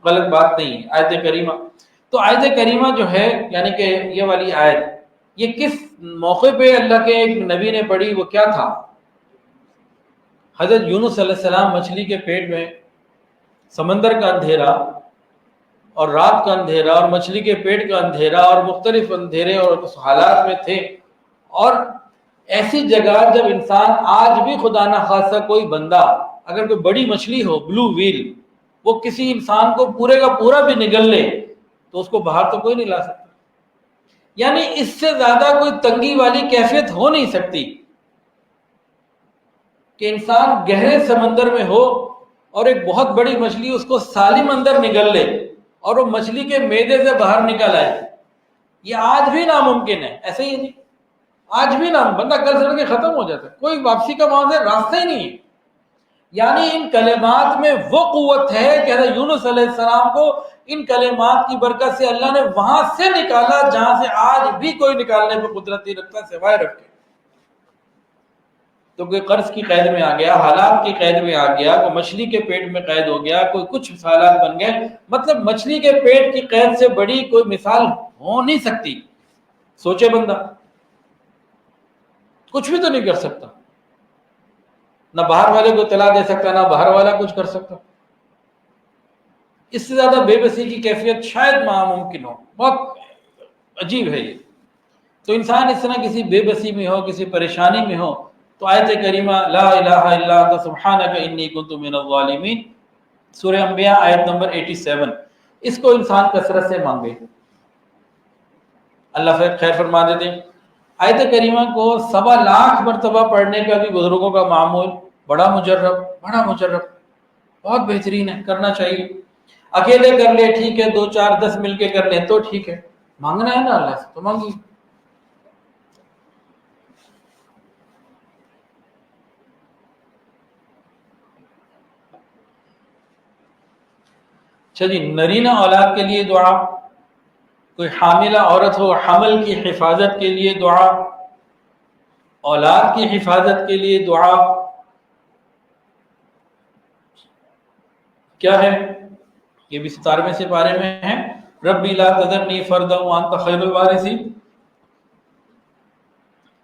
غلط بات نہیں ہے۔ آیت کریمہ، تو آیت کریمہ جو ہے، یعنی کہ یہ والی آیت، یہ کس موقع پہ اللہ کے ایک نبی نے پڑھی؟ وہ کیا تھا؟ حضرت یونس علیہ السلام مچھلی کے پیٹ میں، سمندر کا اندھیرا اور رات کا اندھیرا اور مچھلی کے پیٹ کا اندھیرا اور مختلف اندھیرے اور اس حالات میں تھے، اور ایسی جگہ جب انسان آج بھی خدا نہ خاصہ کوئی بندہ اگر کوئی بڑی مچھلی ہو بلو ویل وہ کسی انسان کو پورے کا پورا بھی نگل لے تو اس کو باہر تو کوئی نہیں لا سکتا. یعنی اس سے زیادہ کوئی تنگی والی کیفیت ہو نہیں سکتی کہ انسان گہرے سمندر میں ہو اور ایک بہت بڑی مچھلی اس کو سالم اندر نگل لے اور وہ مچھلی کے معدے سے باہر نکل آئے. یہ آج بھی ناممکن ہے. ایسے ہی ہے جی, آج بھی بندہ کل سے ختم ہو جاتا ہے, کوئی واپسی کا وہاں سے راستہ ہی نہیں ہے. یعنی ان کلمات میں وہ قوت ہے کہ حضرت یونس علیہ السلام کو ان کلمات کی برکت سے اللہ نے وہاں سے نکالا جہاں سے آج بھی کوئی نکالنے پہ قدرت نہیں رکھتا سوائے رکھ کے. تو کوئی قرض کی قید میں آ گیا, حالات کی قید میں آ گیا, کوئی مچھلی کے پیٹ میں قید ہو گیا, کوئی کچھ حالات بن گئے. مطلب مچھلی کے پیٹ کی قید سے بڑی کوئی مثال ہو نہیں سکتی. سوچے بندہ کچھ بھی تو نہیں کر سکتا, نہ باہر والے کو اطلاع دے سکتا, نہ باہر والا کچھ کر سکتا. اس سے زیادہ بے بسی کی کیفیت شاید ناممکن ہو. بہت عجیب ہے یہ. تو انسان اس طرح کسی بے بسی میں ہو, کسی پریشانی میں ہو, تو آیت کریمہ لا الہ الا انت سبحانک انی کنت من الظالمین سورہ انبیاء آیت نمبر 87, اس کو انسان کثرت سے مانگے, اللہ خیر فرما دیتے ہیں. آیت کریمہ کو 1.25 لاکھ مرتبہ پڑھنے کا بھی بزرگوں کا معمول بڑا مجرب, بہت بہترین ہے, کرنا چاہیے. اکیلے کر لے ٹھیک ہے, 2 4 10 مل کے کر لیں تو ٹھیک ہے, مانگنا ہے نا اللہ سے تو مانگیے. اچھا جی, نرینہ اولاد کے لیے دعا, کوئی حاملہ عورت ہو حمل کی حفاظت کے لیے دعا, اولاد کی حفاظت کے لیے دعا کیا ہے, یہ بھی 17ویں سپارے میں ہے. ربی لا تذرنی فردا وانت خیر الوارثین,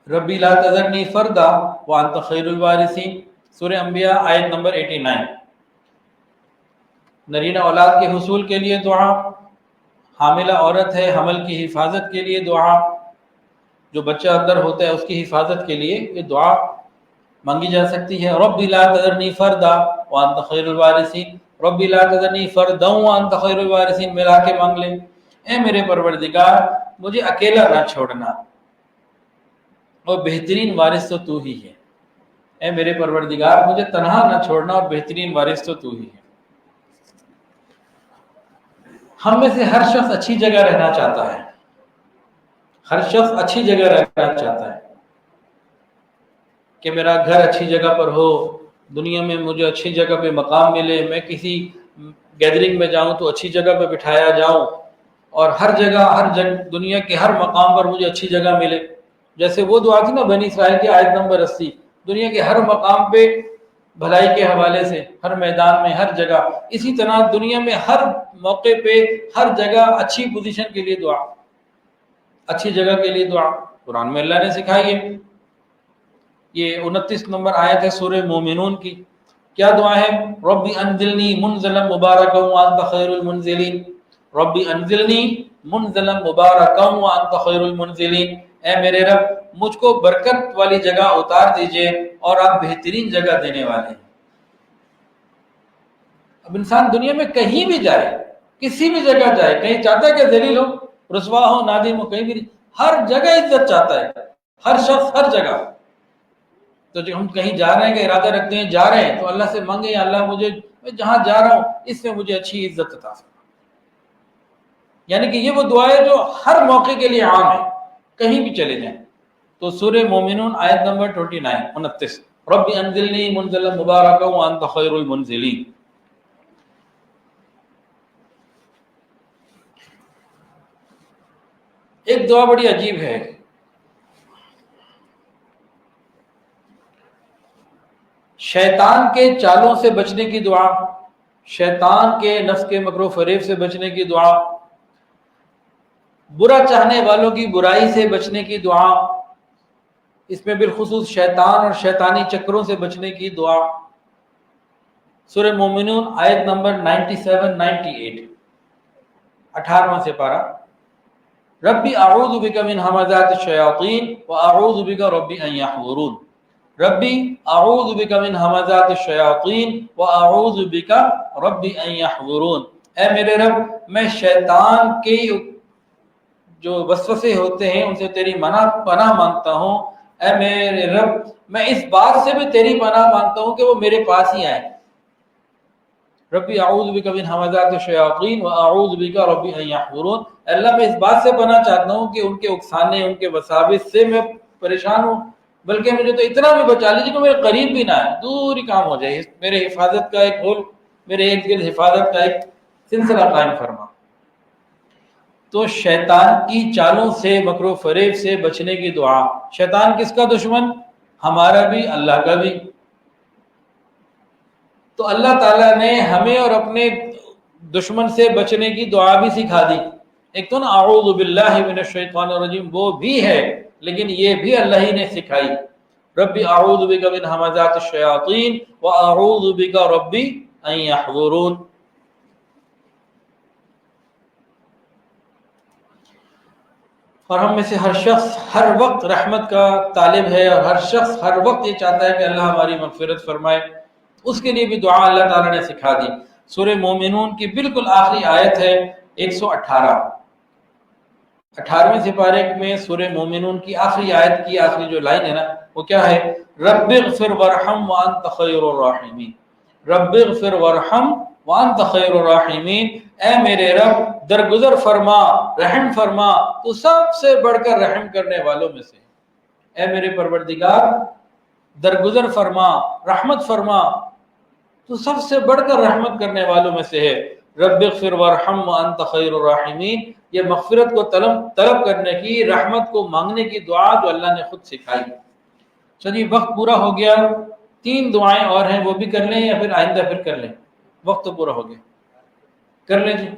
ربی لا تذرنی فردا وانت خیر الوارثین سورہ انبیاء آیت نمبر 89. نرینہ اولاد کے حصول کے لیے دعا, حاملہ عورت ہے حمل کی حفاظت کے لیے دعا, جو بچہ اندر ہوتا ہے اس کی حفاظت کے لیے یہ دعا مانگی جا سکتی ہے. رب لا تذرنی فردا وانت خیر الوارثین, رب لا تذرنی فردا وانت خیر الوارثین ملا کے مانگ لیں, اے میرے پروردگار مجھے اکیلا نہ چھوڑنا اور بہترین وارث تو ہی ہے. اے میرے پروردگار مجھے تنہا نہ چھوڑنا اور بہترین وارث تو ہی ہے. ہم میں سے ہر شخص اچھی جگہ رہنا چاہتا ہے, ہر شخص اچھی جگہ رہنا چاہتا ہے کہ میرا گھر اچھی جگہ پر ہو, دنیا میں مجھے اچھی جگہ پہ مقام ملے, میں کسی گیدرنگ میں جاؤں تو اچھی جگہ پہ بٹھایا جاؤں, اور ہر جگہ دنیا کے ہر مقام پر مجھے اچھی جگہ ملے. جیسے وہ دعا تھی نا بنی اسرائیل کی آیت نمبر 80, دنیا کے ہر مقام پہ بھلائی کے حوالے سے, ہر میدان میں, ہر جگہ. اسی طرح دنیا میں ہر موقع پہ ہر جگہ اچھی پوزیشن کے لیے دعا, اچھی جگہ کے لیے دعا قرآن میں اللہ نے سکھائی ہے. یہ 29 نمبر آیت ہے سورہ مومنون کی. کیا دعا ہے؟ ربی انزلنی منزلا مبارکا وانت خیر المنزلین, ربی انزلنی منزلا مبارکا وانت خیر المنزلین, اے میرے رب مجھ کو برکت والی جگہ اتار دیجئے اور آپ بہترین جگہ دینے والے ہیں. اب انسان دنیا میں کہیں بھی جائے, کسی بھی جگہ جائے, کہیں چاہتا ہے کہ ذلیل ہو, رسوا ہو, نادم ہو, کہیں بھی نہیں, ہر جگہ عزت چاہتا ہے ہر شخص, ہر جگہ. تو جب ہم کہیں جا رہے ہیں کہ ارادہ رکھتے ہیں جا رہے ہیں تو اللہ سے مانگے اللہ مجھے میں جہاں جا رہا ہوں اس میں مجھے اچھی عزت عطا فرما. یعنی کہ یہ وہ دعا ہے جو ہر موقع کے لیے عام ہے, کہیں بھی چلے جائیں. تو سورہ مومنون آیت نمبر 29 رب انزلنی منزلا مبارکا وانت خیر المنزلین. ایک دعا بڑی عجیب ہے, شیطان کے چالوں سے بچنے کی دعا, شیطان کے نفس کے مکر و فریب سے بچنے کی دعا, برا چاہنے والوں کی برائی سے بچنے کی دعا, اس میں بالخصوص شیطان اور شیطانی چکروں سے بچنے کی دعا. سورہ مومنون آیت نمبر 97 98 18واں سپارہ. ربی اعوذ بک من همزات الشیاطین واعوذ بک ربی ان یحضرون، ربی اعوذ بک من همزات الشیاطین واعوذ بک ربی ان یحضرون، اے میرے رب میں شیطان کے جو وسوسے ہوتے ہیں ان سے تیری پناہ مانگتا ہوں، اے میرے رب میں اس بات سے بھی تیری پناہ مانگتا ہوں کہ وہ میرے پاس ہی آئے، ربی اعوذ بک من همزات الشیاطین واعوذ بک ربی ان یحضرون، اللہ میں اس بات سے پناہ چاہتا ہوں کہ ان کے اکسانے، ان کے وساوس سے میں پریشان ہوں، بلکہ مجھے تو اتنا بھی بچا لیجیے کہ میرے قریب بھی نہ آئے، دور ہی کام ہو جائے، میرے حفاظت کا ایک ہول، میرے ایک دل حفاظت کا ایک سلسلہ قائم فرما۔ تو شیطان کی چالوں سے، مکر و فریب سے بچنے کی دعا۔ شیطان کس کا دشمن؟ ہمارا بھی، اللہ کا بھی۔ تو اللہ تعالیٰ نے ہمیں اور اپنے دشمن سے بچنے کی دعا بھی سکھا دی۔ ایک تو نا اعوذ باللہ من الشیطان الرجیم وہ بھی ہے، لیکن یہ بھی اللہ ہی نے سکھائی، ربی اعوذ بک من همزات الشیاطین واعوذ بک ربی ان یحضرون۔ اور ہم میں سے ہر شخص ہر وقت رحمت کا طالب ہے، اور ہر شخص ہر وقت یہ چاہتا ہے کہ اللہ ہماری مغفرت فرمائے، اس کے لیے بھی دعا اللہ تعالیٰ نے سکھا دی۔ سورہ مومنون کی بالکل آخری آیت ہے 118، 18ویں سپارے میں سورہ مومنون کی آخری آیت کی آخری جو لائن ہے نا، وہ کیا ہے؟ رب اغفر وارحم وانت خیر الراحمین، رب اغفر وارحم وانت خیر الراحمین، اے میرے رب درگزر فرما، رحم فرما، تو سب سے بڑھ کر رحم کرنے والوں میں سے، اے میرے پروردگار درگزر فرما، رحمت فرما، تو سب سے بڑھ کر رحمت کرنے والوں میں سے ہے۔ رب اغفر وارحم وانت خیر الراحمین، یہ مغفرت کو طلب کرنے کی، رحمت کو مانگنے کی دعا جو اللہ نے خود سکھائی۔ چلیے وقت پورا ہو گیا، 3 دعائیں اور ہیں، وہ بھی کر لیں یا پھر آئندہ پھر کر لیں؟ وقت تو پورا ہو گیا، کر لیں جی۔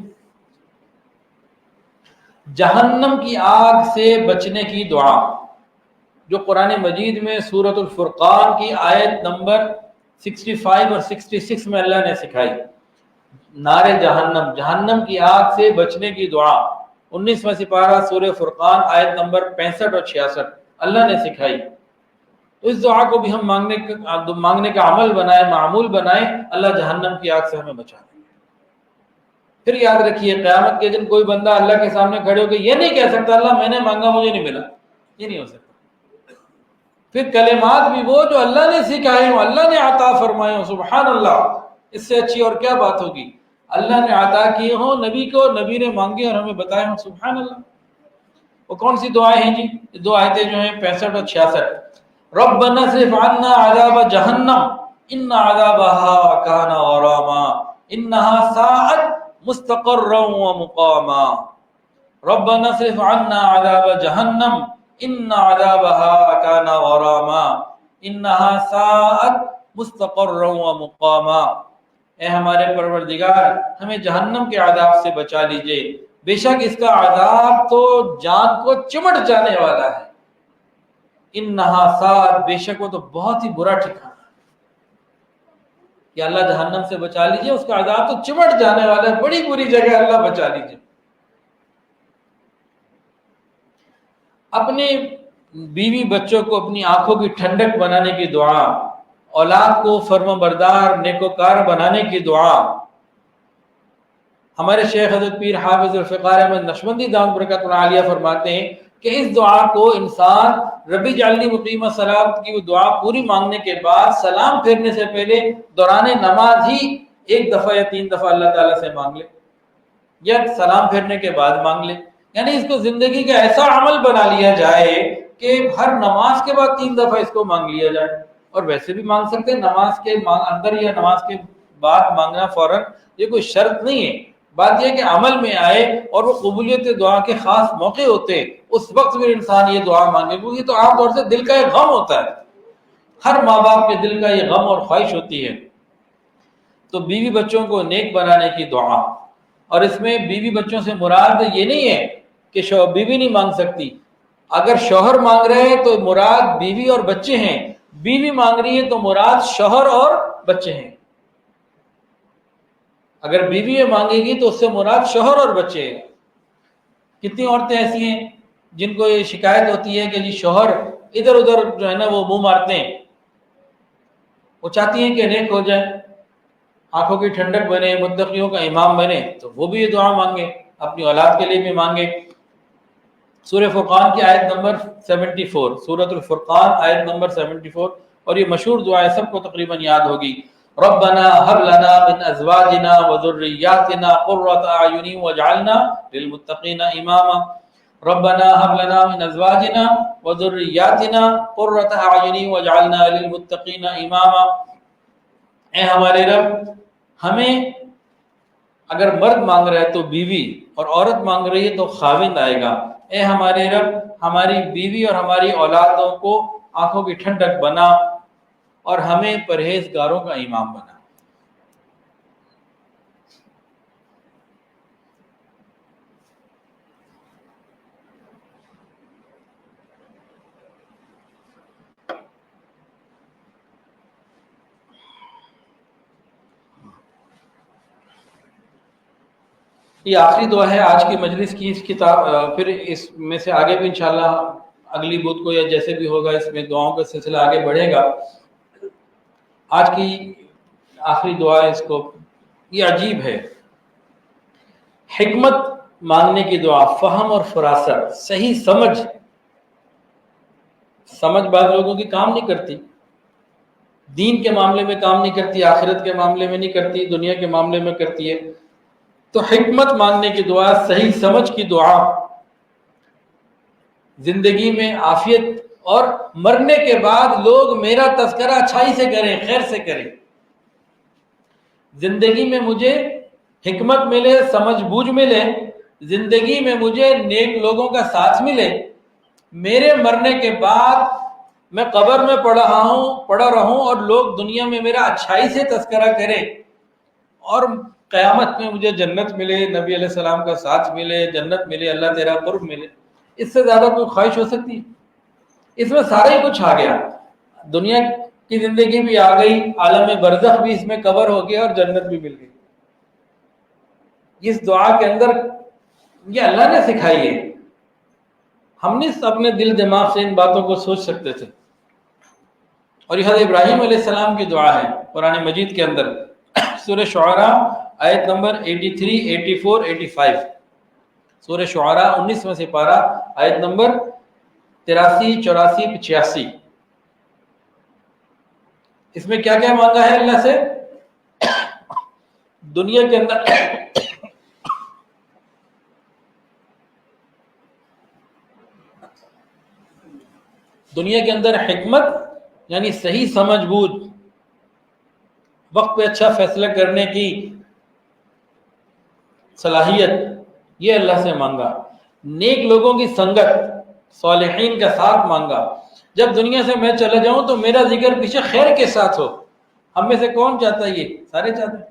جہنم کی آگ سے بچنے کی دعا جو قرآن مجید میں سورۃ الفرقان کی آیت نمبر 65 اور 66 میں اللہ نے سکھائی، نار جہنم، جہنم کی آگ سے بچنے کی دعا، 19واں سپارہ سورہ فرقان آیت نمبر 65 اور 66 اللہ نے سکھائی۔ تو اس دعا کو بھی ہم مانگنے کا عمل بنائیں، معمول بنائیں، اللہ جہنم کی آگ سے ہمیں بچا لے۔ پھر یاد رکھیے قیامت کے دن کوئی بندہ اللہ کے سامنے کھڑے ہو کے یہ نہیں کہہ سکتا اللہ میں نے مانگا مجھے نہیں ملا، یہ نہیں ہو سکتا۔ پھر کلمات بھی وہ جو اللہ نے سکھائے ہوں، اللہ نے عطا فرمائے ہوں، سبحان اللہ، اس سے اچھی اور کیا بات ہوگی؟ اللہ نے عطا کیے ہوں نبی کو، نبی نے مانگے اور ہمیں بتائے ہوں، سبحان اللہ۔ وہ کون سی دعائیں ہیں جی؟ 2 آیتیں جو ہیں 65 اور 66، ربنا اصرف عنا عذاب جہنم ان عذابها كان غراما انها ساءت مستقرا ومقاما، ربنا اصرف عنا عذاب جہنم ان عذابها كان غراما انها ساءت مستقرا ومقاما، اے ہمارے پروردگار ہمیں جہنم کے عذاب سے بچا لیجئے، بے شک اس کا عذاب تو جان کو چمٹ جانے والا ہے، انها ساءت، بے شک وہ تو بہت ہی برا ٹھکانہ ہے، کہ اللہ جہنم سے بچا لیجئے، اس کا عذاب تو چمٹ جانے والا ہے، بڑی بری جگہ، اللہ بچا لیجئے۔ اپنے بیوی بچوں کو اپنی آنکھوں کی ٹھنڈک بنانے کی دعا، اولاد کو فرما بردار نیکوکار بنانے کی دعا۔ ہمارے شیخ حضرت پیر حافظ الفقار احمد نقشبندی دامت برکاتہ العالیہ فرماتے ہیں کہ اس دعا کو انسان ربی جعلنی مقیم الصلاۃ کی وہ دعا پوری مانگنے کے بعد سلام پھیرنے سے پہلے دوران نماز ہی 1 دفعہ یا 3 دفعہ اللہ تعالیٰ سے مانگ لے، یا سلام پھیرنے کے بعد مانگ لے، یعنی اس کو زندگی کا ایسا عمل بنا لیا جائے کہ ہر نماز کے بعد 3 دفعہ اس کو مانگ لیا جائے، اور ویسے بھی مانگ سکتے ہیں، نماز کے اندر یا نماز کے بعد مانگنا فوراً یہ کوئی شرط نہیں ہے، بات یہ کہ عمل میں آئے اور وہ قبولیت دعا کے خاص موقع ہوتے ہیں، اس وقت بھی انسان یہ دعا مانگے، کیونکہ یہ تو عام طور سے دل کا ایک غم ہوتا ہے، ہر ماں باپ کے دل کا یہ غم اور خواہش ہوتی ہے۔ تو بیوی بچوں کو نیک بنانے کی دعا، اور اس میں بیوی بچوں سے مراد یہ نہیں ہے کہ بیوی نہیں مانگ سکتی، اگر شوہر مانگ رہے ہیں تو مراد بیوی اور بچے ہیں، بیوی مانگ رہی ہے تو مراد شوہر اور بچے ہیں، اگر بیوی مانگے گی تو اس سے مراد شوہر اور بچے ہیں، کتنی عورتیں ایسی ہیں جن کو یہ شکایت ہوتی ہے کہ جی شوہر ادھر ادھر جو ہے نا وہ منہ مارتے ہیں، وہ چاہتی ہیں کہ نیک ہو جائے، آنکھوں کی ٹھنڈک بنے، متقیوں کا امام بنے، تو وہ بھی یہ دعا مانگے، اپنی اولاد کے لیے بھی مانگے۔ سورہ فرقان کی آیت نمبر 74، سورۃ الفرقان آیت نمبر 74، اور یہ مشہور دعا ہے، سب کو تقریباً یاد ہوگی۔ ربنا هب لنا من ازواجنا وذرياتنا قرة اعين واجعلنا للمتقين اماما، ربنا هب لنا من ازواجنا وذرياتنا قرة اعين واجعلنا للمتقين اماما۔ اے ہمارے رب، ہمیں اگر مرد مانگ رہا ہے تو بیوی، اور عورت مانگ رہی ہے تو خاوند آئے گا۔ اے ہمارے رب، ہماری بیوی اور ہماری اولادوں کو آنکھوں کی ٹھنڈک بنا، اور ہمیں پرہیزگاروں کا امام بنا۔ یہ آخری دعا ہے آج کی مجلس کی، اس کتاب پھر اس میں سے آگے بھی انشاءاللہ اگلی بدھ کو یا جیسے بھی ہوگا اس میں دعاؤں کا سلسلہ آگے بڑھے گا۔ آج کی آخری دعا ہے، اس کو یہ عجیب ہے، حکمت مانگنے کی دعا، فہم اور فراست، صحیح سمجھ بعض لوگوں کی کام نہیں کرتی، دین کے معاملے میں کام نہیں کرتی، آخرت کے معاملے میں نہیں کرتی، دنیا کے معاملے میں کرتی ہے۔ تو حکمت مانگنے کی دعا، صحیح سمجھ کی دعا، زندگی میں عافیت، اور مرنے کے بعد لوگ میرا تذکرہ اچھائی سے کریں، خیر سے کریں، زندگی میں مجھے حکمت ملے، سمجھ بوجھ ملے، زندگی میں مجھے نیک لوگوں کا ساتھ ملے، میرے مرنے کے بعد میں قبر میں پڑا رہوں اور لوگ دنیا میں میرا اچھائی سے تذکرہ کریں، اور قیامت میں مجھے جنت ملے، نبی علیہ السلام کا ساتھ ملے، جنت ملے، اللہ تیرا قرب ملے۔ اس سے زیادہ کوئی خواہش ہو سکتی؟ اس میں سارا ہی کچھ آ گیا، دنیا کی زندگی بھی آ گئی، عالم برزخ بھی اس میں کور ہو گیا، اور جنت بھی مل گئی۔ اس دعا کے اندر یہ اللہ نے سکھائی ہے، ہم نہیں اپنے دل دماغ سے ان باتوں کو سوچ سکتے تھے۔ اور یہ حضرت ابراہیم علیہ السلام کی دعا ہے قرآن مجید کے اندر، سورہ شعراء آیت نمبر 83، 84، 85، سورہ شعراء 19واں سپارہ آیت نمبر 83، 84، 85۔ اس میں کیا کیا مانگا ہے اللہ سے؟ دنیا کے اندر حکمت یعنی صحیح سمجھ بوجھ، وقت پہ اچھا فیصلہ کرنے کی صلاحیت، یہ اللہ سے مانگا۔ نیک لوگوں کی سنگت، صالحین کا ساتھ مانگا، جب دنیا سے میں چلا جاؤں تو میرا ذکر پیچھے خیر کے ساتھ ہو۔ ہم میں سے کون چاہتا ہے؟ یہ سارے چاہتے ہیں۔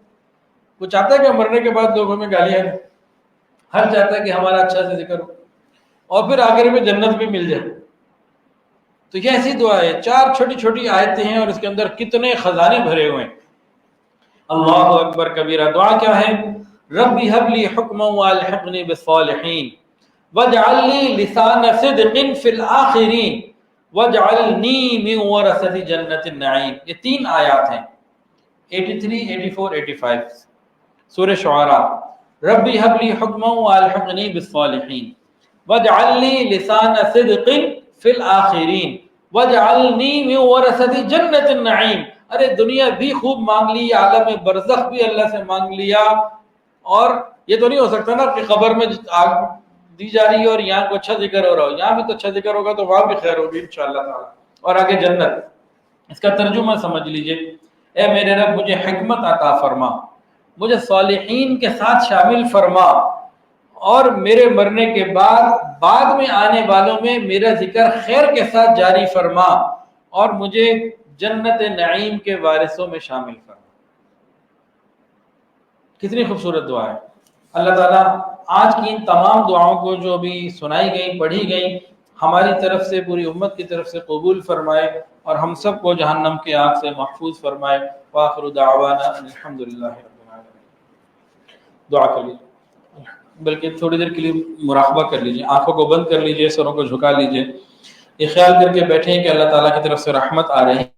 وہ چاہتا ہے کہ مرنے کے بعد لوگ ہمیں گالیاں دیں، ہر چاہتا ہے کہ ہمارا اچھا سے ذکر ہو، اور پھر آخر میں جنت بھی مل جائے۔ تو یہ ایسی دعا ہے، 4 چھوٹی چھوٹی آیتیں ہیں، اور اس کے اندر کتنے خزانے بھرے ہوئے ہیں۔ اللہ اکبر کبیرہ۔ دعا کیا ہے؟ ربی ہب لی حکما والحقنی بالصالحین واجعل لی لسان صدق فی الآخرین واجعلنی من ورثۃ جنت النعیم۔ یہ 3 آیات ہیں، 83، 84، 85، سورہ شعراء۔ ربی ہب لی حکما والحقنی بالصالحین واجعل لی لسان صدق فی الآخرین واجعلنی من ورثۃ جنت النعیم۔ ارے دنیا بھی خوب مانگ لی، عالم برزخ بھی اللہ سے مانگ لیا، اور یہ تو نہیں ہو سکتا نا کہ قبر میں آگ دی جا رہی ہے اور یہاں کو اچھا ذکر ہو رہا ہو، یہاں بھی تو اچھا ذکر ہوگا تو وہاں بھی خیر ہوگی انشاءاللہ تعالی، اور آگے جنت۔ اس کا ترجمہ سمجھ لیجئے، اے میرے رب مجھے حکمت عطا فرما، مجھے صالحین کے ساتھ شامل فرما، اور میرے مرنے کے بعد میں آنے والوں میں میرا ذکر خیر کے ساتھ جاری فرما، اور مجھے جنت نعیم کے وارثوں میں شامل فرما۔ کتنی خوبصورت دعا ہے۔ اللہ تعالیٰ آج کی ان تمام دعاؤں کو جو بھی سنائی گئیں، پڑھی گئیں، ہماری طرف سے، پوری امت کی طرف سے قبول فرمائے، اور ہم سب کو جہنم کی آگ سے محفوظ فرمائے۔ وآخر دعوانا الحمدللہ رب العالمین۔ دعا کریے۔ بلکہ تھوڑی دیر کے لیے مراقبہ کر لیجیے، آنکھوں کو بند کر لیجیے، سروں کو جھکا لیجیے، یہ خیال کر کے بیٹھیں کہ اللہ تعالیٰ کی طرف سے رحمت آ رہی ہے۔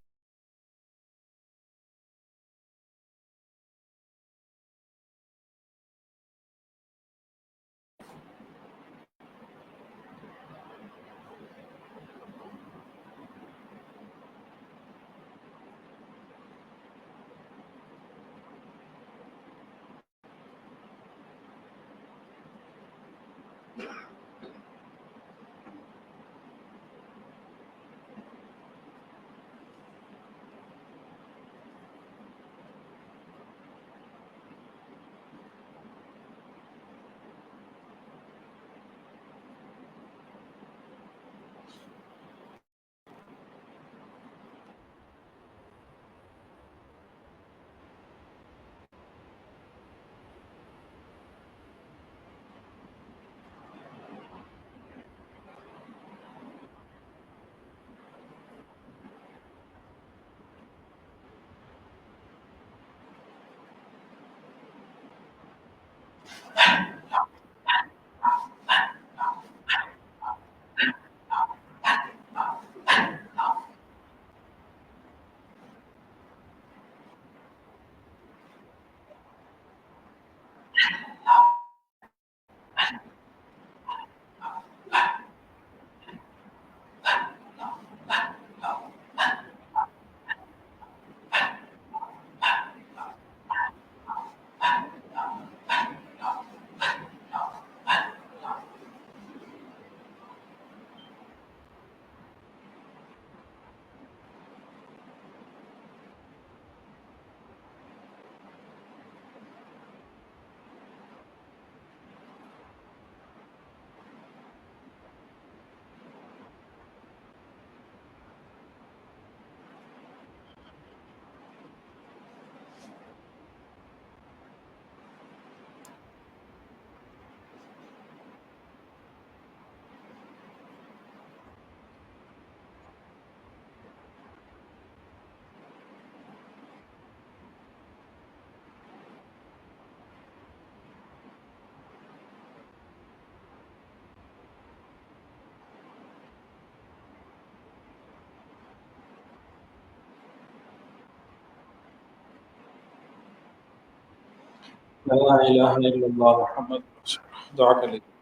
لا الہ الا اللہ محمد رسول اللہ۔ دعا کر لیجیے۔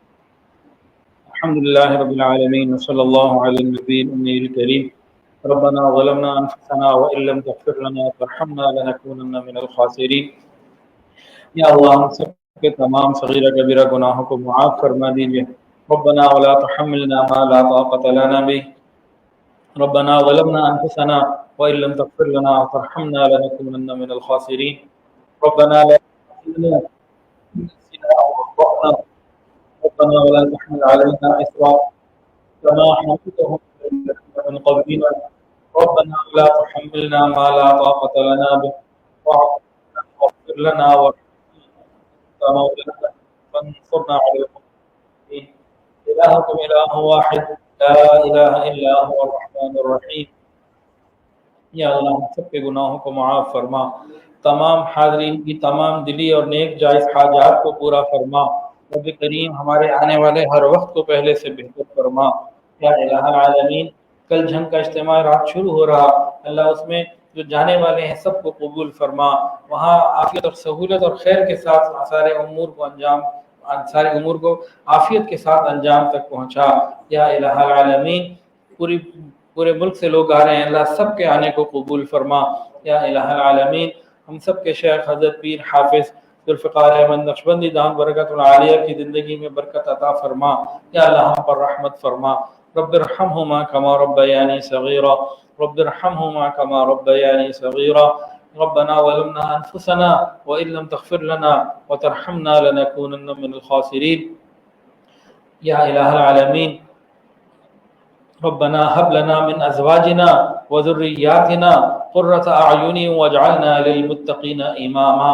الحمد لله رب العالمين وصلى الله على النبي الأمي الكريم ربنا ظلمنا أنفسنا وإن لم تغفر لنا وترحمنا لنكونن من الخاسرين۔ یا اللہ ہم سب کے تمام صغیرہ کبیرہ گناہوں کو معاف فرما دیجیے۔ ربنا ولا تحملنا ما لا طاقة لنا به ربنا ظلمنا أنفسنا وإن لم تغفر لنا وترحمنا لنكونن من الخاسرين۔ ربنا لا تحملنا نفسنا وأخطأنا ربنا ولا تحمل علينا إصرا كما حملته من قبلنا ربنا ولا تحملنا ما لا طاقة لنا به واغفر لنا وارحمنا مولانا فانصرنا على القوم الكافرين۔ إلهكم إله واحد لا إله إلا هو الرحمن الرحيم۔ یا اللہ ہم سب کے گناہوں کو معاف فرما، تمام حاضرین کی تمام دلی اور نیک جائز حاجات کو پورا فرما۔ رب کریم ہمارے آنے والے ہر وقت کو پہلے سے بہتر فرما۔ یا الہ العالمین، کل جھنگ کا اجتماع رات شروع ہو رہا، اللہ اس میں جو جانے والے ہیں سب کو قبول فرما، وہاں عافیت اور سہولت اور خیر کے ساتھ سارے امور کو عافیت کے ساتھ انجام تک پہنچا۔ یا الہ العالمین، پورے ملک سے لوگ آ رہے ہیں، اللہ سب کے آنے کو قبول فرما۔ یا الہ العالمین، ہم سب کے شیخ حضرت پیر حافظ ذوالفقار احمد نقشبندی دام برکت العالیہ کی زندگی میں برکت عطا فرما۔ یا اللہ ہم پر رحمت فرما۔ رب ارحمہما کما ربیانی صغیرا رب ارحمہما کما ربیانی صغیرا ربنا ظلمنا انفسنا وان لم تغفر لنا وترحمنا لنكونن من الخاسرین۔ یا الہ العالمین، ربنا هب لنا من ازواجنا وذرياتنا قرة اعین واجعلنا للمتقین اماما۔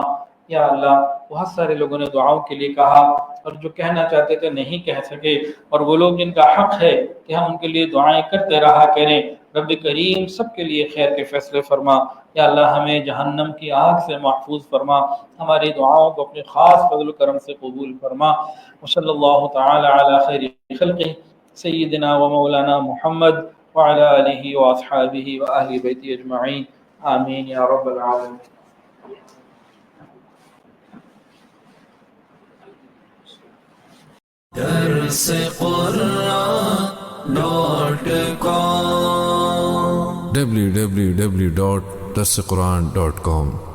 یا اللہ بہت سارے لوگوں نے دعاؤں کے لیے کہا اور جو کہنا چاہتے تھے نہیں کہہ سکے، اور وہ لوگ جن کا حق ہے کہ ہم ان کے لیے دعائیں کرتے رہا کریں، رب کریم سب کے لیے خیر کے فیصلے فرما. یا اللہ ہمیں جہنم کی آگ سے محفوظ فرما. ہماری دعاؤں کو اپنے خاص فضل و کرم سے قبول فرما. وصلی اللہ تعالی علی خیر خلقہ سیدنا و مولانا محمد وعلی آلہ واصحابہ واہل بیتہ اجمعین. آمین یا رب العالمین. درس قرآن.com www.درسقرآن.com